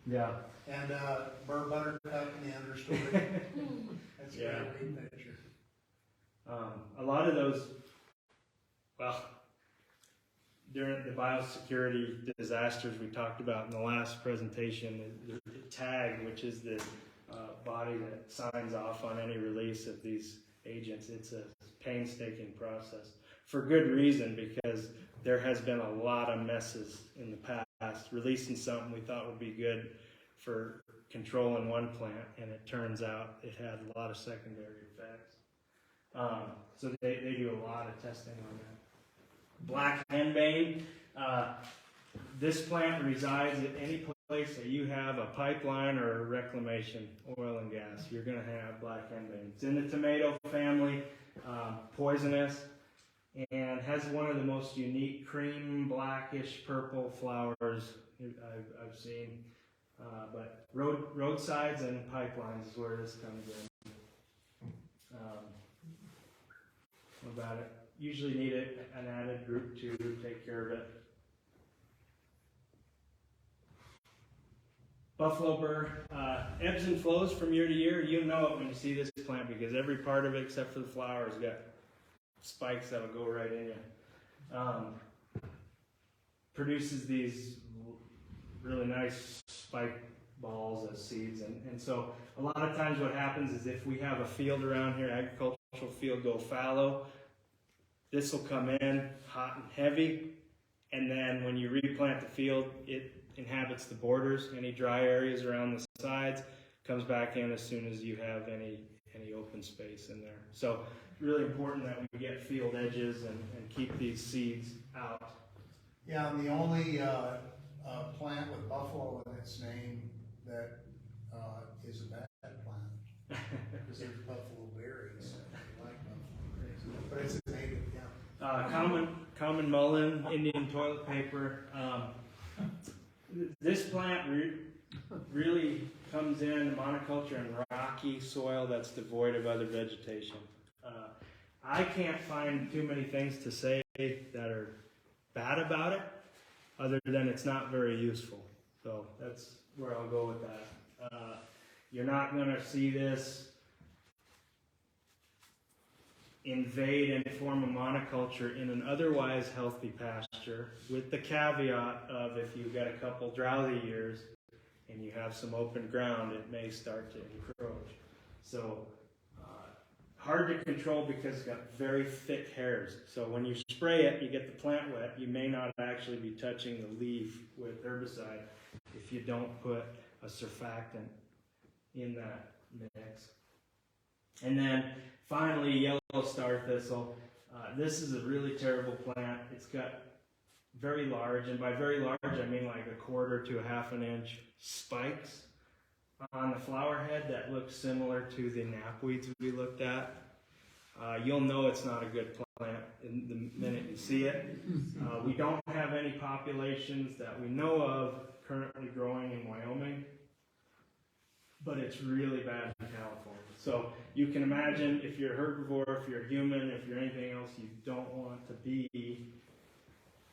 Yeah. And Burr Buttercup in the understory. That's a Yeah. great picture. A lot of those, well, during the biosecurity disasters we talked about in the last presentation, the TAG, which is the body that signs off on any release of these agents, it's a painstaking process. For good reason, because there has been a lot of messes in the past. Releasing something we thought would be good for controlling one plant, and it turns out it had a lot of secondary effects. So they do a lot of testing on that. Black henbane. This plant resides at any place that you have a pipeline or a reclamation, oil and gas. You're going to have black henbane. It's in the tomato family, poisonous, and has one of the most unique cream, blackish, purple flowers I've seen. But roadsides and pipelines is where this comes in. What about it? Usually need an added group 2 to take care of it. Buffalo burr ebbs and flows from year to year. You know it when you see this plant because every part of it except for the flower has got spikes that'll go right in you. Produces these really nice spike balls as seeds, and so a lot of times what happens is if we have a field around here, agricultural field, go fallow, this will come in hot and heavy, and then when you replant the field, it inhabits the borders, any dry areas around the sides, comes back in as soon as you have any open space in there. So really important that we get field edges and keep these seeds out. Yeah, and the only plant with buffalo in its name that is a bad plant because there's buffalo berries. I like buffalo berries, but it's a native. Yeah. Common mullein, Indian toilet paper. This plant really comes in monoculture in rocky soil that's devoid of other vegetation. I can't find too many things to say that are bad about it, other than it's not very useful. So that's where I'll go with that. You're not going to see this invade and form a monoculture in an otherwise healthy pasture, with the caveat of if you've got a couple droughty years and you have some open ground, it may start to encroach. So hard to control because it's got very thick hairs. So when you spray it, you get the plant wet, you may not actually be touching the leaf with herbicide if you don't put a surfactant in that mix. And then finally, yellow star thistle. This is a really terrible plant. It's got very large, and by very large I mean like 1/4 to 1/2 inch spikes on the flower head that look similar to the knapweeds we looked at. You'll know it's not a good plant in the minute you see it. We don't have any populations that we know of currently growing in Wyoming, but it's really bad in California. So you can imagine if you're a herbivore, if you're a human, if you're anything else, you don't want to be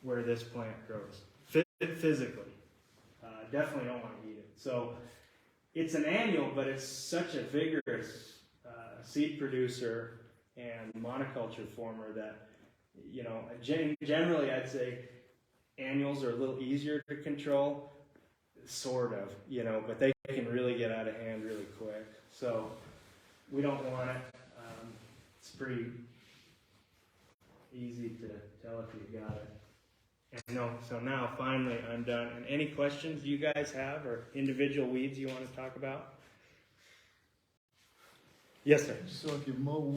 where this plant grows. Physically. Definitely don't want to eat it. So it's an annual, but it's such a vigorous seed producer and monoculture former that, you know, generally I'd say annuals are a little easier to control, sort of, you know, but they can really get out of hand really quick. So we don't want it. It's pretty easy to tell if you got it. And no, so now finally I'm done. And any questions you guys have or individual weeds you want to talk about? Yes, sir. So if you mow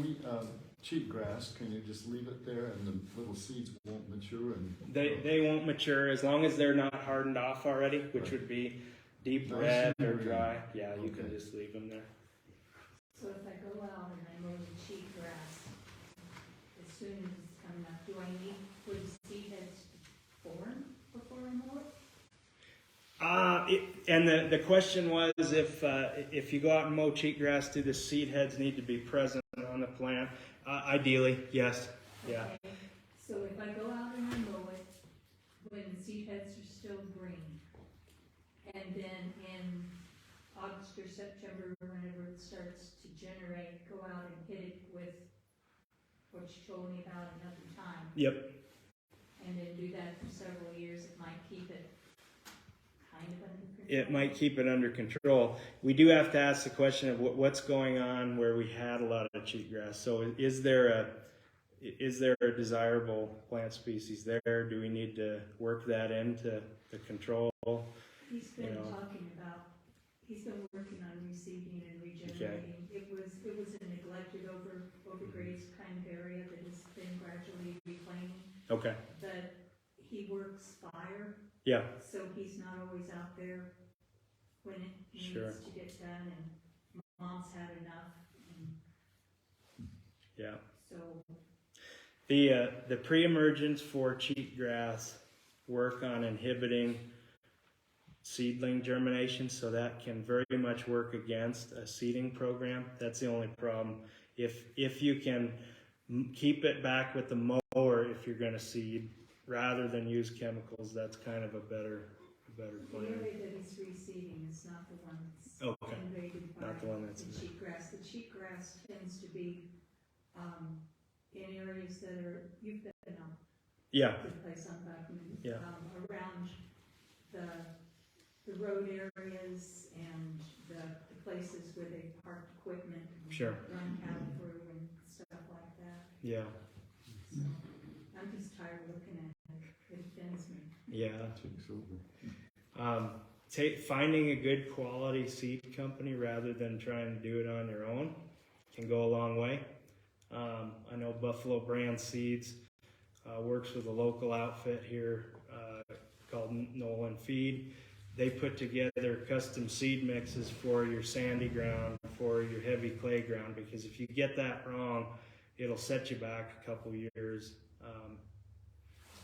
cheatgrass, can you just leave it there and the little seeds won't mature? And They won't mature as long as they're not hardened off already, which would be deep Nice red and or green. dry. Yeah, you Okay. can just leave them there. So if I go out and I mow the cheatgrass, as soon as it's coming up, do I need for the seed heads to form before I mow it? And the question was if you go out and mow cheatgrass, do the seed heads need to be present on the plant? Ideally, yes. Yeah. Okay. So if I go out and I mow it, when the seed heads are still green, and then in August or September, whenever it starts to generate, go out and hit it with what you told me about another time, Yep. and then do that for several years, it might keep it kind of under control. It might keep it under control. We do have to ask the question of what's going on where we had a lot of cheatgrass. So is there a desirable plant species there? Do we need to work that into the control? He's been you know. talking about, he's been working on reseeding and regenerating. It was a neglected overgrazed kind of area that has been gradually reclaiming. Okay. But he works fire, Yeah. so he's not always out there when it needs Sure. to get done, and Mom's had enough, and Yeah. so The pre-emergence for cheatgrass work on inhibiting seedling germination, so that can very much work against a seeding program. That's the only problem. If you can keep it back with the mower, if you're going to seed, rather than use chemicals, that's kind of a better the plan. area that he's reseeding is not the one that's Okay. invaded by Not the one that's the cheatgrass. The cheatgrass tends to be in areas that are, you've been on Yeah. the place I'm talking, Yeah. around the road areas and the places where they park equipment and Sure. run cattle through and stuff like that. Yeah. So I'm just tired of looking at it. It offends me. Yeah. takes over. Finding a good quality seed company rather than trying to do it on your own can go a long way. I know Buffalo Brand Seeds works with a local outfit here called Nolan Feed. They put together custom seed mixes for your sandy ground, for your heavy clay ground, because if you get that wrong, it'll set you back a couple years.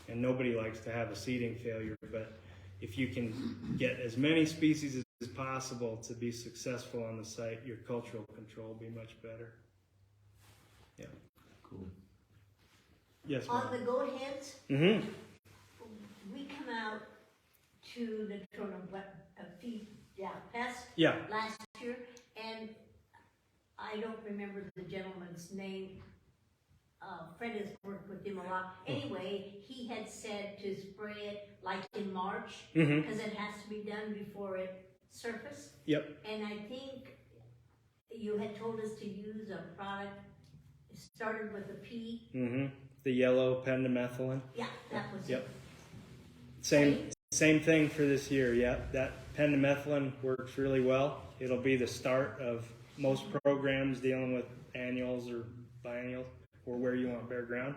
And nobody likes to have a seeding failure, but if you can get as many species as possible to be successful on the site, your cultural control will be much better. Yeah. Cool. Yes, On ma'am. the goatheads, Mm-hmm. we come out to the Natrona Pest Yeah. last year, and I don't remember the gentleman's name. Fred has worked with him a lot. Anyway, he had said to spray it like in March, Mm-hmm. because it has to be done before it surfaced. Yep. And I think you had told us to use a product, it started with a P. Mm-hmm. The yellow pendimethalin. Yeah, that was Yep. it. Same thing for this year. Yeah, that pendimethalin works really well. It'll be the start of most programs dealing with annuals or biennials, or where you want bare ground.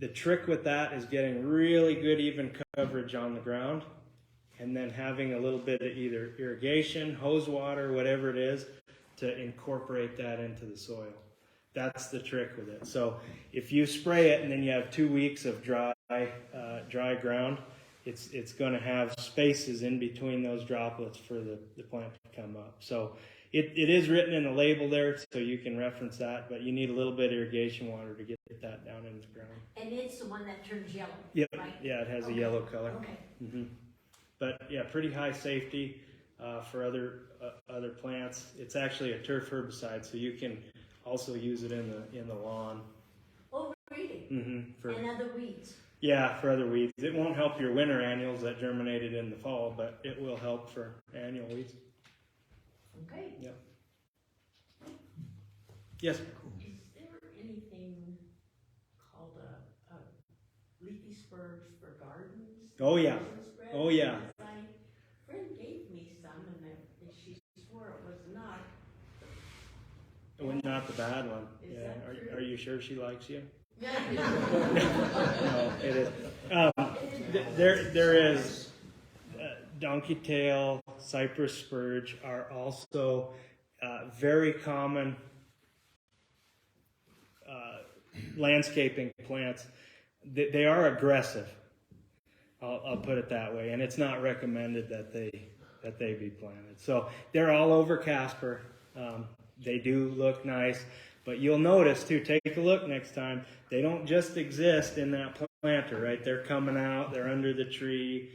The trick with that is getting really good even coverage on the ground, and then having a little bit of either irrigation, hose water, whatever it is, to incorporate that into the soil. That's the trick with it. So if you spray it and then you have 2 weeks of dry ground, it's going to have spaces in between those droplets for the plant to come up. So it is written in the label there, so you can reference that, but you need a little bit of irrigation water to get that down into the ground. And it's the one that turns yellow, Yep. right? Yeah, it has Okay. a yellow color. Okay. Hmm. But yeah, pretty high safety for other plants. It's actually a turf herbicide, so you can also use it in the lawn. Oh, really? Mm-hmm. And other weeds? Yeah, for other weeds. It won't help your winter annuals that germinated in the fall, but it will help for annual weeds. Okay. Yep. Yes. Is there anything called a leafy spurs for gardens? Oh, yeah. Spread? Oh, yeah. My friend gave me some, and she swore it was not. Well, not the bad one. Is Yeah. that true? Are you sure she likes you? Yeah. No, it is. There is donkey tail, cypress spurge are also very common landscaping plants. They are aggressive. I'll put it that way, and it's not recommended that they be planted. So they're all over Casper. They do look nice, but you'll notice too. Take a look next time. They don't just exist in that planter, right? They're coming out. They're under the tree.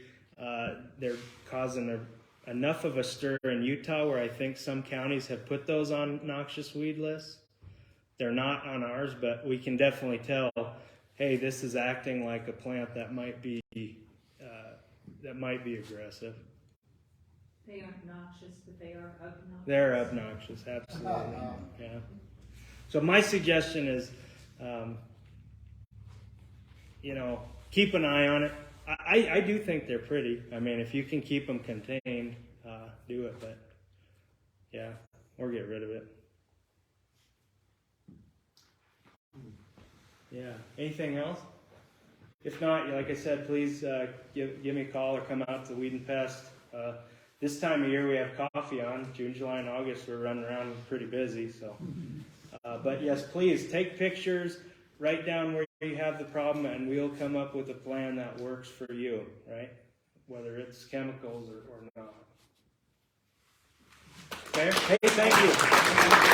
They're causing enough of a stir in Utah where I think some counties have put those on noxious weed lists. They're not on ours, but we can definitely tell, hey, this is acting like a plant that might be aggressive. They aren't noxious, but they are obnoxious. They're obnoxious, absolutely. Yeah. So my suggestion is, keep an eye on it. I do think they're pretty. I mean, if you can keep them contained, do it. But yeah, or get rid of it. Yeah. Anything else? If not, like I said, please give me a call or come out to Weed and Pest. This time of year we have coffee on. June, July, and August we're running around pretty busy. So, but yes, please take pictures. Write down where you have the problem, and we'll come up with a plan that works for you. Right? Whether it's chemicals or not. Okay. Hey, thank you.